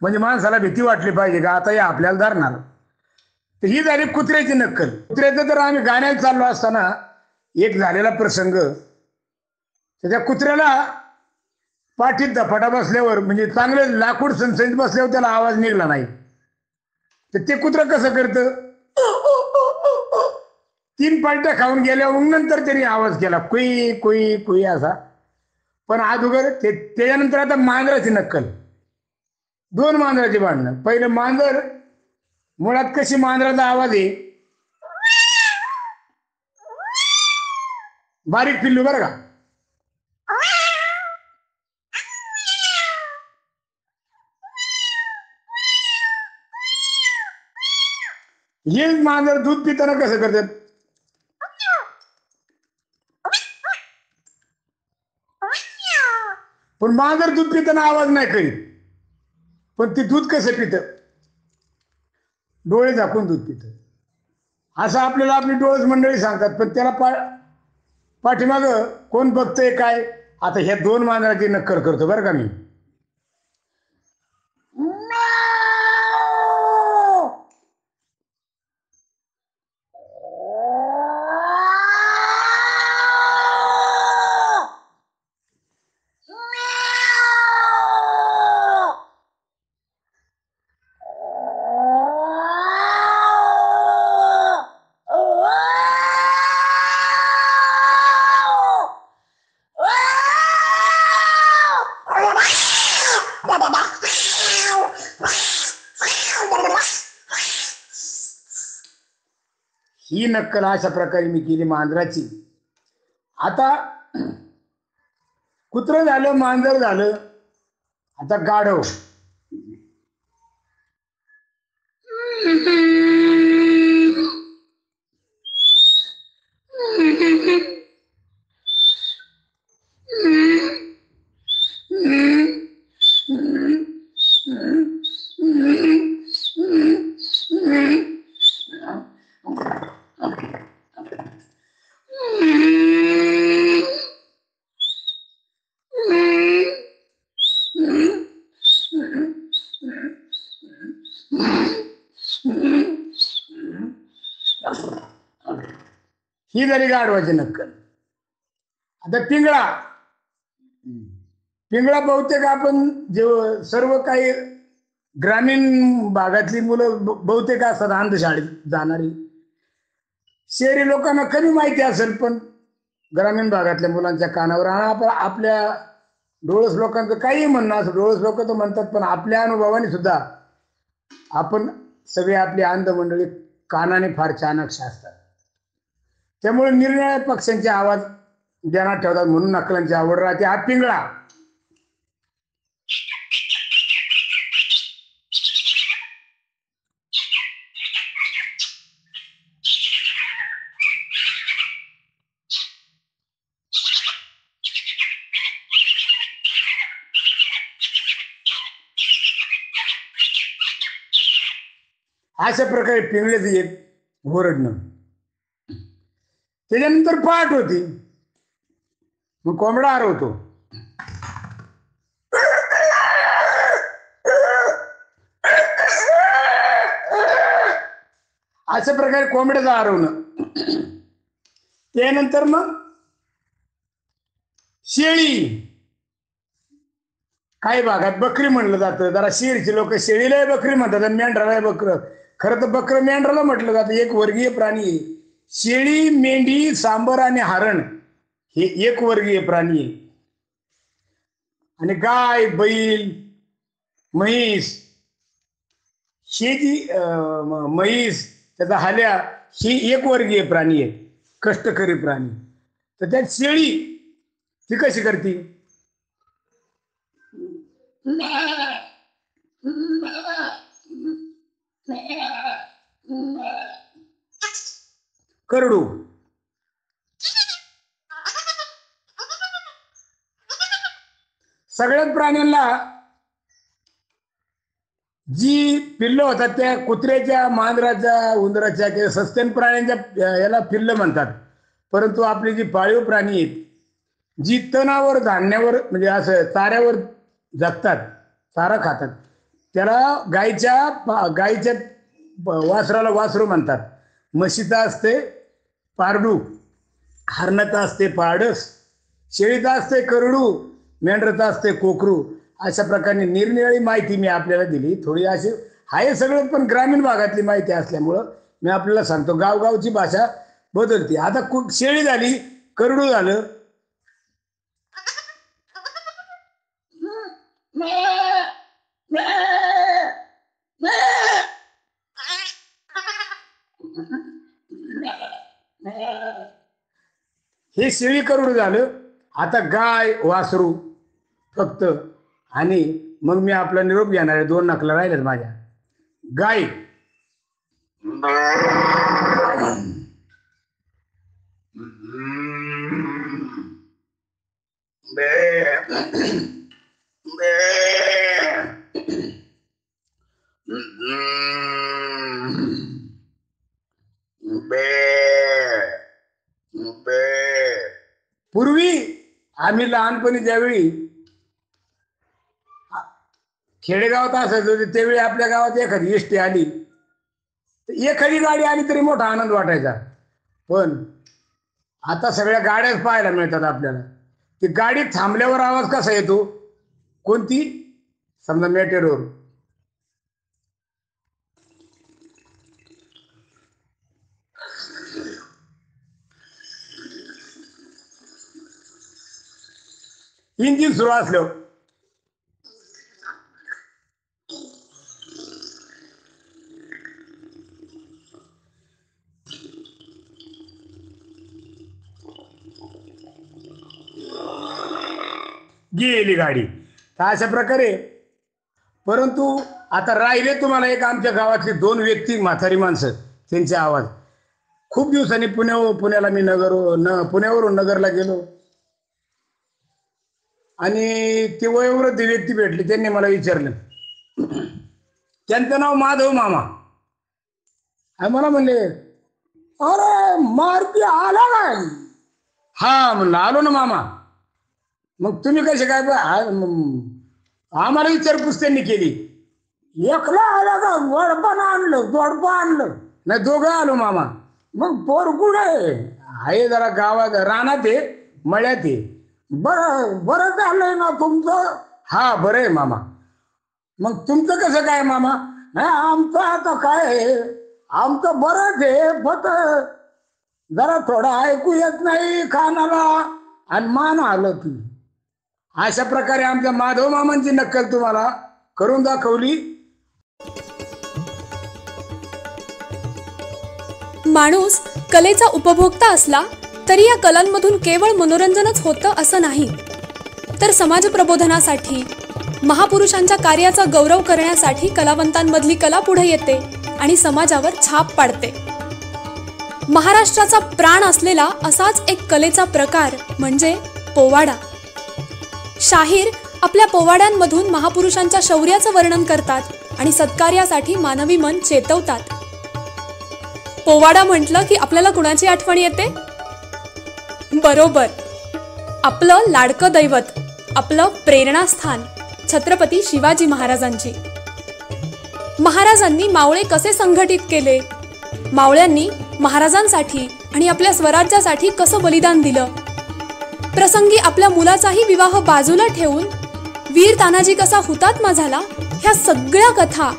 म्हणजे माणसाला भीती वाटली पाहिजे का आता हे आपल्याला धरणार. तर ही झाली कुत्र्याची नक्कल. कुत्र्याचं तर आम्ही गाण्यात चाललो असताना एक झालेला प्रसंग, त्याच्या कुत्र्याला पाठीत धपाटा बसल्यावर, म्हणजे चांगले लाकूड सणसणीत बसल्यावर त्याला आवाज निघला नाही. तर ते कुत्रं कसं करतं, 3 पालट्या खाऊन गेल्यावर नंतर त्यांनी आवाज केला कुई कुई कुई असा. पण अगोदर त्याच्यानंतर आता मांजराची नक्कल. 2 मांजराची भांडणं. पहिलं मांजर, मुळात कशी मांजराचा आवाज आहे, बारीक पिल्लू बरं का, हे मांजर दूध पिताना कसं करतात, पण मांजर दूध पिताना आवाज नाही करीत. पण ती दूध कसं पितं, डोळे झाकून दूध पितं. असं आपल्याला आपली डोळस मंडळी सांगतात. पण त्याला पाठीमाग कोण बघतंय काय. आता ह्या 2 मांजराची नक्कल करतो बरं का मी. ही नक्कल अशा प्रकारे मी केली मांजराची. आता कुत्रं झालं, मांजर झालं, आता गाढव. ही झाली गाढवाची नक्कल. आता पिंगळा. पिंगळा बहुतेक आपण जे सर्व काही ग्रामीण भागातली मुलं बहुतेक असतात अंधशाळेत जाणारी. शहरी लोकांना कमी माहिती असेल, पण ग्रामीण भागातल्या मुलांच्या कानावर आपण आपल्या डोळस लोकांचं काही म्हणणं असं, डोळस लोक तर म्हणतात, पण आपल्या अनुभवाने सुद्धा आपण सगळे आपली अंध मंडळी कानाने फार चाणक्ष असतात. त्यामुळे निरनिराळ्या पक्ष्यांचे आवाज ध्यानात ठेवतात, म्हणून नकलांची आवड राहते. हा पिंगळा. अशा प्रकारे पिंगळ्याचं एक ओरडणं. त्याच्यानंतर पाठ होती. मग कोंबडा हरवतो. अशा प्रकारे कोंबड्याचं हरवणं. त्यानंतर मग शेळी. काही भागात बकरी म्हणलं जातं. जरा शेळीची लोक शेळीला बकरी म्हणतात आणि मेंढराला बकर. खरं तर बकर मेंढराला म्हटलं जातं. एक वर्गीय प्राणी आहे. शेळी, मेंढी, सांबर आणि हरण हे एक वर्गीय प्राणी आहे. आणि गाय, बैल, म्हैस, हे जी म्हैस, त्याचा हाल्या, ही एक वर्गीय प्राणी आहे, कष्टकरी प्राणी. तर त्यात शेळी ती कशी करते? करडू. सगळ्याच प्राण्यांना जी पिल्लं होतात त्या कुत्र्याच्या, मांजराच्या, उंदराच्या किंवा सस्तन प्राण्यांच्या याला पिल्लं म्हणतात. परंतु आपली जी पाळीव प्राणी आहेत, जी तणावर, धान्यावर, म्हणजे असं चाऱ्यावर जगतात, चारा खातात, त्याला गायच्या वासराला वासरू म्हणतात. म्हशीचा असते पारडू, हरणाचा असते पारडस, शेळीचा असते करडू, मेंढराचा असते कोकरू. अशा प्रकारे निरनिराळी माहिती मी आपल्याला दिली. थोडी अशी आहे सगळं, पण ग्रामीण भागातली माहिती असल्यामुळं मी आपल्याला सांगतो. गावगावची भाषा बदलते. आता शेळी झाली, करडू झालं, हे शेळी करडू झालं. आता गाय, वासरू फक्त. आणि मग मी आपला निरोप घेणार आहे. 2 नकला राहिल्यात माझ्या. गाय. पूर्वी आम्ही लहानपणी ज्यावेळी खेडेगावात असायचो, त्यावेळी आपल्या गावात एखादी एसटी आली, एखादी गाडी आली तरी मोठा आनंद वाटायचा. पण आता सगळ्या गाड्याच पाहायला मिळतात आपल्याला. ती गाडी थांबल्यावर आवाज कसा येतो? कोणती? समजा मेटेरोर. इंजिन सुरू असलं, गेली गाडी. तर अशा प्रकारे. परंतु आता राहिले तुम्हाला एक आमच्या गावातली 2 व्यक्ती, म्हातारी माणसं, त्यांचे आवाज. खूप दिवसांनी पुण्याला मी पुण्यावरून नगरला गेलो आणि ती वयोवृद्ध व्यक्ती भेटली. त्यांनी मला विचारलं, त्यांचं नाव माधव मामा. आणि मला म्हणले, अरे मारुती आला काय? हा म्हणलं आलो ना मामा. मग तुम्ही कसे काय? आम्हाला विचारपूस त्यांनी केली. एकला आला का? वडपान आणलं, दोडपा आणलं? नाही, दोघं आलो मामा. मग पोर कुठे आहे? जरा गावात रानात आहे, मळ्यात आहे. बरं झालंय ना तुमचं? हा बरं आहे मामा. मग तुमचं कसं काय मामा? नाही आमचं आता काय आहे, आमचं बरंच आहे, फक्त जरा थोडं ऐकू येत नाही कानाला आणि मान हलती. अशा प्रकारे आमच्या माधव मामांची नक्कल तुम्हाला करून दाखवली. माणूस कलेचा उपभोक्ता असला तरी या कलांमधून केवळ मनोरंजनच होतं असं नाही, तर समाज प्रबोधनासाठी, महापुरुषांच्या कार्याचा गौरव करण्यासाठी कलावंतांमधली कला पुढे येते आणि समाजावर छाप पाडते. महाराष्ट्राचा प्राण असलेला असाच एक कलेचा प्रकार म्हणजे पोवाडा. शाहीर आपल्या पोवाड्यांमधून महापुरुषांच्या शौर्याचं वर्णन करतात आणि सत्कार्यासाठी मानवी मन चेतवतात. पोवाडा म्हटलं की आपल्याला कुणाची आठवण येते? बरोबर, आपलं लाडकं दैवत, आपलं प्रेरणास्थान छत्रपती शिवाजी महाराजांची. महाराजांनी मावळे कसे संघटित केले, मावळ्यांनी महाराजांसाठी आणि आपल्या स्वराज्यासाठी कसं बलिदान दिलं, प्रसंगी आपल्या मुलाचाही विवाह बाजूला ठेवून वीर तानाजी कसा हुतात्मा झाला, ह्या सगळ्या कथा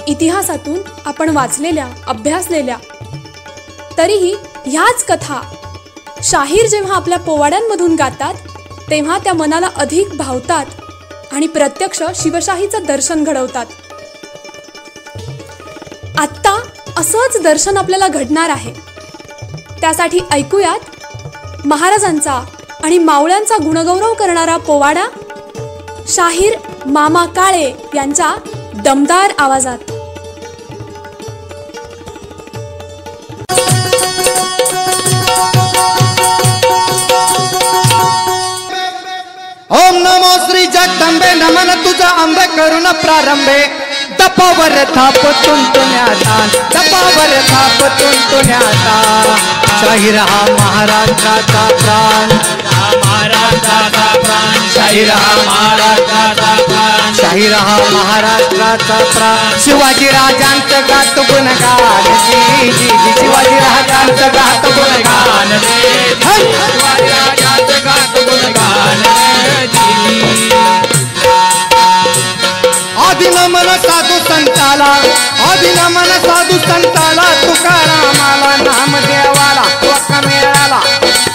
इतिहासातून आपण वाचलेल्या, अभ्यासलेल्या. तरीही ह्याच कथा शाहीर जेव्हा आपल्या पोवाड्यांमधून गातात तेव्हा त्या मनाला अधिक भावतात आणि प्रत्यक्ष शिवशाहीचं दर्शन घडवतात. आत्ता असंच दर्शन आपल्याला घडणार आहे. त्यासाठी ऐकूयात महाराजांचा आणि मावळ्यांचा गुणगौरव करणारा पोवाडा शाहीर मामा काळे यांच्या दमदार आवाजात. ओम नमो श्री जगदंबे, नमन तुझा अंबे करून प्रारंभे. दपावर थाप तुंतुण्याचा, दपावर थाप तुंतुण्याचा. शाहीर हा महाराष्ट्राचा प्राण, महाराष्ट्राचा प्राण. शाहीर हा महाराष्ट्राचा प्राण, शाहीर हा महाराष्ट्राचा प्राण. शिवाजी राजांचं गात गुणगान, शिवाजी राजांचं गात गुणगान, शिवाजी राजांचं गात गुणगान. आदि नमन साधू संताला, आदि नमन साधू संताला. तुकारामाला, नामदेवाला, तुका मिळाला.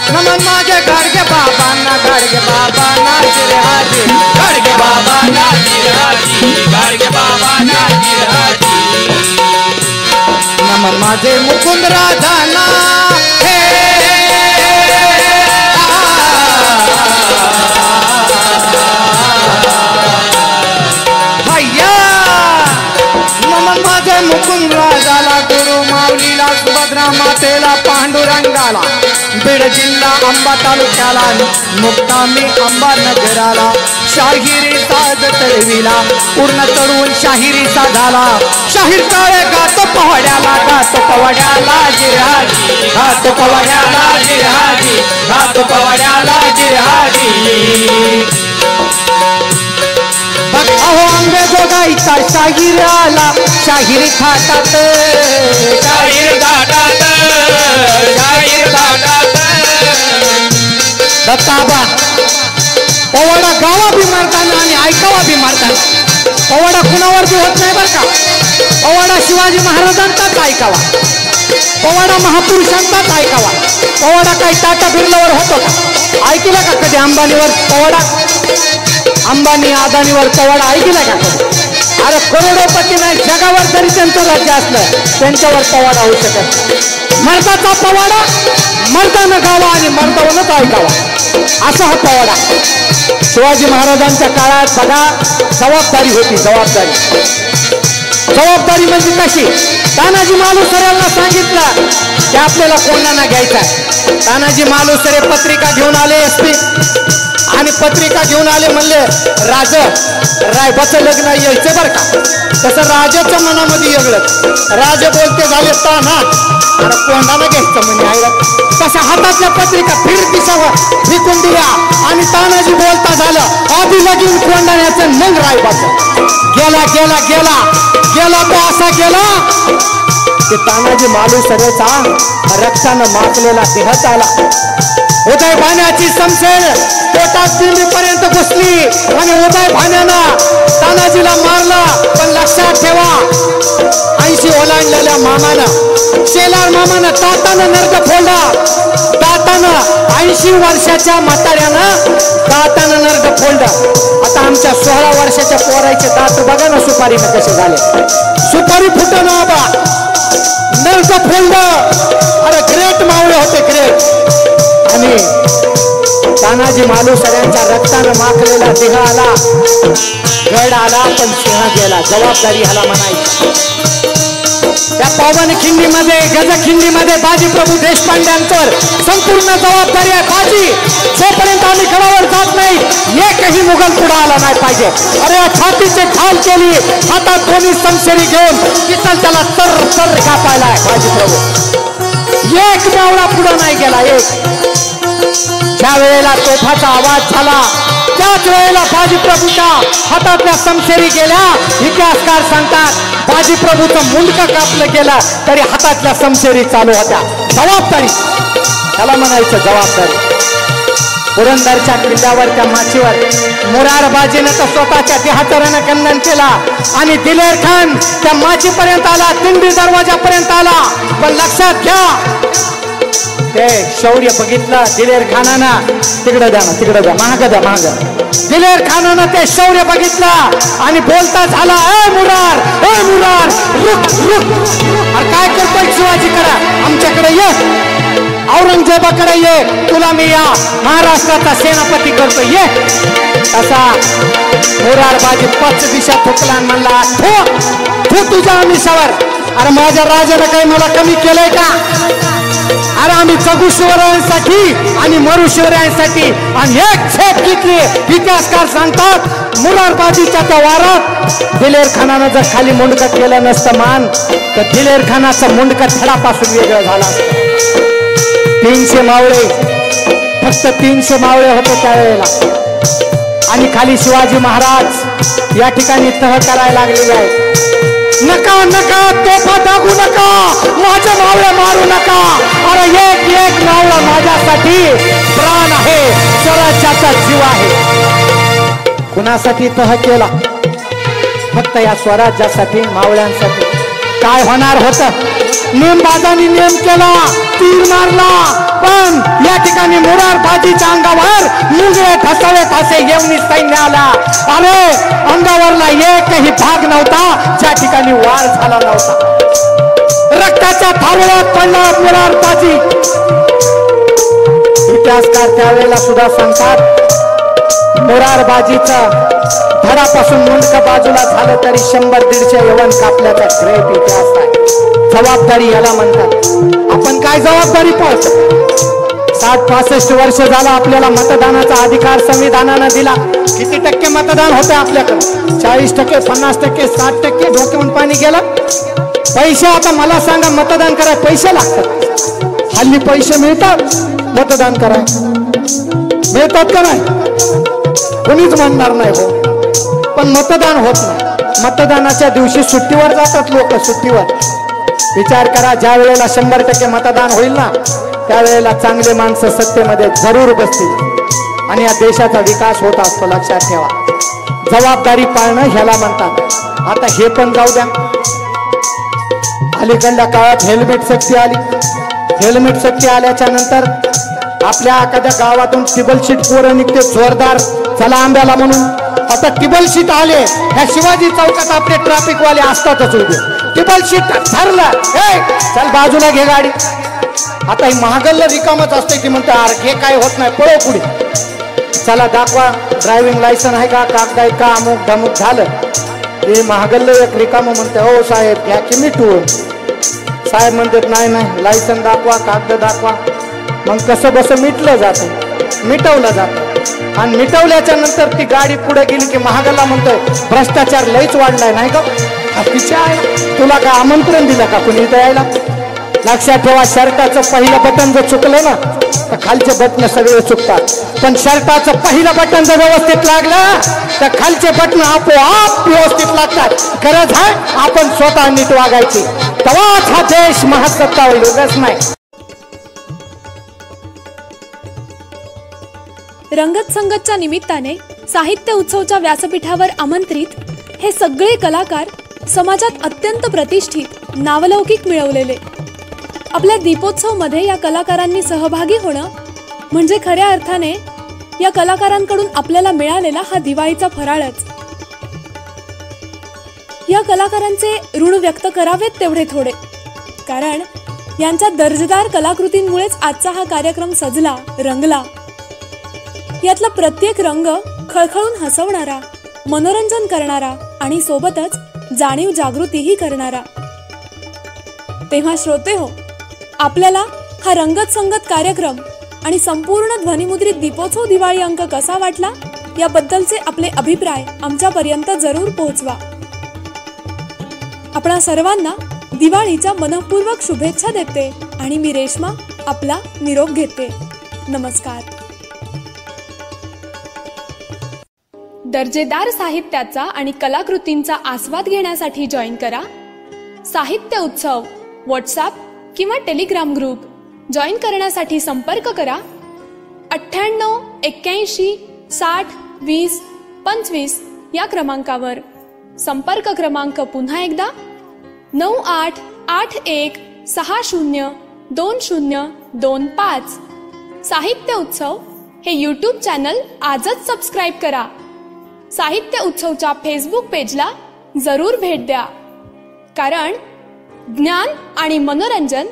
नमन माझ्या गाडगे बाबांना, गाडगे बाबांना जिरहाजी, गाडगे बाबांना जिरहाजी, गाडगे बाबांना जिरहाजी. नमन माझे मुकुंद राधाना, हे नमन माझे मुकुंद राजाला, गुरु माऊलीला, सुभद्रा मातेला, पांडुरंगाला. बीड जिल्हा अंबा तालुक्याला, मुक्कामी अंबा नगराला. शाहिरी साज तळवीला, पूर्ण तरुण शाहिरीचा झाला. शाहीर काळे गातो पोवाड्याला, गातो पोवाड्याला जिरहाजी, गातो पोवाड्याला जिरहाजी, गातो पोवाड्याला जिरहाजी. अहो आंबे जोगाईचा शाहीर आला, शाहीर थाटात, शाहीर थाटात, शाहीर थाटात. दत्ताबा पोवाडा गावा बी मारताना आणि ऐकावा बी मारताना. पोवाडा कुणावर बी होत नाही बरं का. पोवाडा शिवाजी महाराजांचाच ऐकावा, पोवाडा महापुरुषांचाच ऐकावा. पोवाडा काही टाटा बिर्लावर होतो का? ऐकला का कधी अंबानीवर पोवाडा? अंबानी अदानीवर पोवाडा ऐकला का? अरे करोडोपती नाही, जगावर तरी त्यांचं राज्य असलं त्यांच्यावर पोवाडा होऊ शकत. मर्दाचा पोवाडा मर्दानं गावा आणि मर्दावरच ऐकावा, असा हा पोवाडा. शिवाजी महाराजांच्या काळात बघा जबाबदारी होती, जबाबदारी. जबाबदारी म्हणजे कशी? तानाजी मालुसरेंना सांगितलं की आपल्याला कोणाला घ्यायचा. तानाजी मालुसरे पत्रिका घेऊन आले असते आणि पत्रिका घेऊन आले, म्हणले राज रायबाचं लग्न यायचं बरं का. तसं राजाच्या मनामध्ये वेगळं. राजे बोलते झाले ताना अरे कोंडाला घ्यायचं म्हणे आईला. तशा हातातल्या पत्रिका दिसावं फेकून दिल्या आणि तानाजी बोलता झालं आधी लगीन कोंडाण्याचं मग रायबाचं. गेला गेला गेला गेला तो असा गेला ते तानाजी मालुसरेचा रक्तानं माखलेला देह आला. उदय भाण्याची समशेर पोटात दिल्लीपर्यंत घुसली आणि उदय भाण्यानं तानाजीला मारला. पण लक्षात ठेवा 80 ओलांडलेल्या मामानं शेलार मामानं दातानं नर्द फोडला. दातानं 80 वर्षाच्या म्हाताऱ्यानं दातानं नर्द फोडलं. आता आमच्या 16 वर्षाच्या पोराचे दात बघा ना सुपारीनं कसे झाले. सुपारी फुटन बाबा नर्द फोडलं. अरे ग्रेट मावळे होते ग्रेट. आणि तानाजी मालुसऱ्यांच्या रक्तानं माखलेला देह आला. गड आला पण सिंह गेला. जबाबदारी ह्याला म्हणायची. त्या पावन खिंडीमध्ये गजखिंडीमध्ये बाजी प्रभू देशपांड्यांवर संपूर्ण जबाबदारी आहे. बाजी जोपर्यंत आम्ही गडावर जात नाही एकही मुघल पुढे आला नाही पाहिजे. अरे छातीचे ढाल केली हातात दोन्ही समशेरी घेऊन तिथं त्याला तर तर कापायलाय बाजी प्रभू. एक मावळा पुढे नाही गेला. एक ज्या वेळेला तोफाचा आवाज झाला त्याच वेळेला बाजी प्रभूच्या हातातल्या समशेरी गेल्या. इतिहासकार सांगतात बाजी प्रभूचं मुंडकं कापलं गेलं तरी हातातल्या समशेरी चालू होत्या. जबाबदारी त्याला म्हणायचं जबाबदारी. पुरंदरच्या किल्ल्यावर त्या माचीवर मुरारबाजीनं तर स्वतःच्या देहातरानं खंडन केला आणि दिलेर खान त्या माचीपर्यंत आला, तिंडी दरवाजापर्यंत आला. पण लक्षात घ्या ते शौर्य बघितलं दिलेर खानानं. तिकडं द्या ना तिकडं द्या महाग द्या महाग. दिलेर खानानं ते शौर्य बघितलं आणि बोलता झाला ए मुरार रुक रुक. अरे काय करतोय शिवाजी करा आमच्याकडे ये. औरंगजेबाकडे ये. तुला मी या महाराष्ट्राचा सेनापती करतो ये. असा मुरारबाजी 5 दिशा थुकला आणि म्हणला थू तुझ्या आमिषावर. अरे माझ्या राजानं काही मला कमी केलंय का. अरे आम्ही जगू शिवरायांसाठी आणि मरू शिवरायांसाठी आणि एक झेप घेतली. इतिहासकार सांगतात मुरारबाजीच्या त्या वारात दिलेर खानानं जर खाली मुंडकं केलं नसतं मान तर दिलेर खानाचं मुंडकं थडापासून वेगळं झालं असतं. 300 मावळे फक्त 300 मावळे होते त्यावेळेला आणि खाली शिवाजी महाराज या ठिकाणी तह करायला लागलेले आहेत. नका नका तोफा दागू नका माझ्या मावळ्या मारू नका. अरे एक एक मावळा माझ्यासाठी प्राण आहे स्वराज्याचा जीव आहे. कुणासाठी तह केला फक्त या स्वराज्यासाठी मावळ्यांसाठी. काय होणार होतं नेमबाजांनी नेम केला तीर मारला पण या ठिकाणी मुरारबाजीच्या अंगावर मुंगळे ठसावे ठसे येऊन सैन्य आला. अरे अंगावरला एकही भाग नव्हता ज्या ठिकाणी वार झाला नव्हता. रक्ताच्या थारोळ्यात पडला मुरारबाजी. इतिहासकार त्यावेळेला सुद्धा सांगतात मुरारबाजीचा धडापासून मुंडकं बाजूला झालं तरी 100-150 यवन कापल्याचा ग्रेट इतिहास आहे. जबाबदारी याला म्हणतात. आपण काय जबाबदारी पाहतो. 60-65 वर्ष झाला आपल्याला मतदानाचा अधिकार संविधानानं दिला. किती टक्के मतदान होते आपल्याकडे 40%, 50%, 60%. डोक्यावरून पाणी गेलं. पैसे आता मला सांगा मतदान करायला पैसे लागतात. हल्ली पैसे मिळतात मतदान करायला मिळतात का नाही कोणीच म्हणणार नाही हो. पण मतदान होत नाही. मतदानाच्या दिवशी सुट्टीवर जातात लोक सुट्टीवर. विचार करा ज्या वेळेला 100% मतदान होईल ना त्यावेळेला चांगले माणसं सत्तेमध्ये जरूर बसतील आणि या देशाचा विकास होत असतो. लक्षात ठेवा जबाबदारी पाळणं ह्याला म्हणतात. आता हे पण जाऊ द्या. अलीकडल्या काळात हेल्मेट सक्ती आली. हेल्मेट सक्ती आल्याच्या नंतर आपल्या एखाद्या गावातून टिबल शीट पोरं निघते जोरदार चला आंब्याला म्हणून. आता टिबल शीट आले ह्या शिवाजी चौकात आपले ट्रॅफिक वाले असतातच उभे. टिबल शीट ठरलं चल बाजूला घे गाडी. आता ही महागल्ला रिकामच असते की म्हणते अरे हे काय होत नाही पळव पुढे. चला दाखवा ड्रायव्हिंग लायसन आहे का कागद आहे का अमुक धमुक झालं. हे महागल्ल एक रिकाम म्हणते हो साहेब घ्या की मिटवून. साहेब म्हणतात नाही लायसन दाखवा कागद दाखवा. मग कसं बसं मिटलं जातं मिटवलं जातं. आणि मिटवल्याच्या नंतर ती गाडी पुढे गेली की महागाला म्हणतोय भ्रष्टाचार लयच वाढलाय नाही का? तिच्या आहे तुला का आमंत्रण दिलं का कुणी इथं यायला? लक्षात ठेवा, शर्टाचं पहिलं बटन जर चुकलं ना तर खालचे बटन सगळे चुकतात, पण शर्टाचं पहिलं बटन जर व्यवस्थित लागलं तर खालचे बटन आपोआप व्यवस्थित लागतात. गरज आहे आपण स्वतः नीट वागायची, तेव्हाच हा देश महासत्ता होईल, उगाच नाही. रंगत संगतच्या निमित्ताने साहित्य उत्सवच्या व्यासपीठावर आमंत्रित हे सगळे कलाकार समाजात अत्यंत प्रतिष्ठित, नावलौकिक मिळवलेले. आपल्या दीपोत्सव मध्ये या कलाकारांनी सहभागी होणं म्हणजे खऱ्या अर्थाने या कलाकारांकडून आपल्याला मिळालेला हा दिवाळीचा फराळच. या कलाकारांचे ऋण व्यक्त करावेत तेवढे थोडे, कारण यांच्या दर्जेदार कलाकृतींमुळेच आजचा हा कार्यक्रम सजला, रंगला. यातला प्रत्येक रंग खळखळून हसवणारा, मनोरंजन करणारा आणि सोबतच जाणीव जागृतीही करणारा. तेव्हा श्रोते हो, आपल्याला हा रंगत संगत कार्यक्रम आणि संपूर्ण ध्वनिमुद्रित दीपोत्सव दिवाळी अंक कसा वाटला याबद्दलचे आपले अभिप्राय आमच्यापर्यंत जरूर पोहोचवा. आपणा सर्वांना दिवाळीच्या मनःपूर्वक शुभेच्छा देते आणि मी रेश्मा आपला निरोप घेते. नमस्कार. दर्जेदार साहित्याचा आणि कलाकृतींचा आस्वाद घेण्यासाठी जॉईन करा साहित्य उत्सव व्हॉट्सॲप किंवा टेलिग्राम ग्रुप. जॉईन करण्यासाठी संपर्क करा 98 81 60 20 25 या क्रमांकावर. संपर्क क्रमांक पुन्हा एकदा 9881 60 2025. साहित्य उत्सव हे यूट्यूब चॅनल आजच सबस्क्राईब करा. साहित्य उत्सवच्या फेसबुक पेजला जरूर भेट द्या, कारण ज्ञान आणि मनोरंजन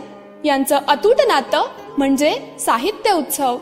यांचं अतूट नातं म्हणजे साहित्य उत्सव.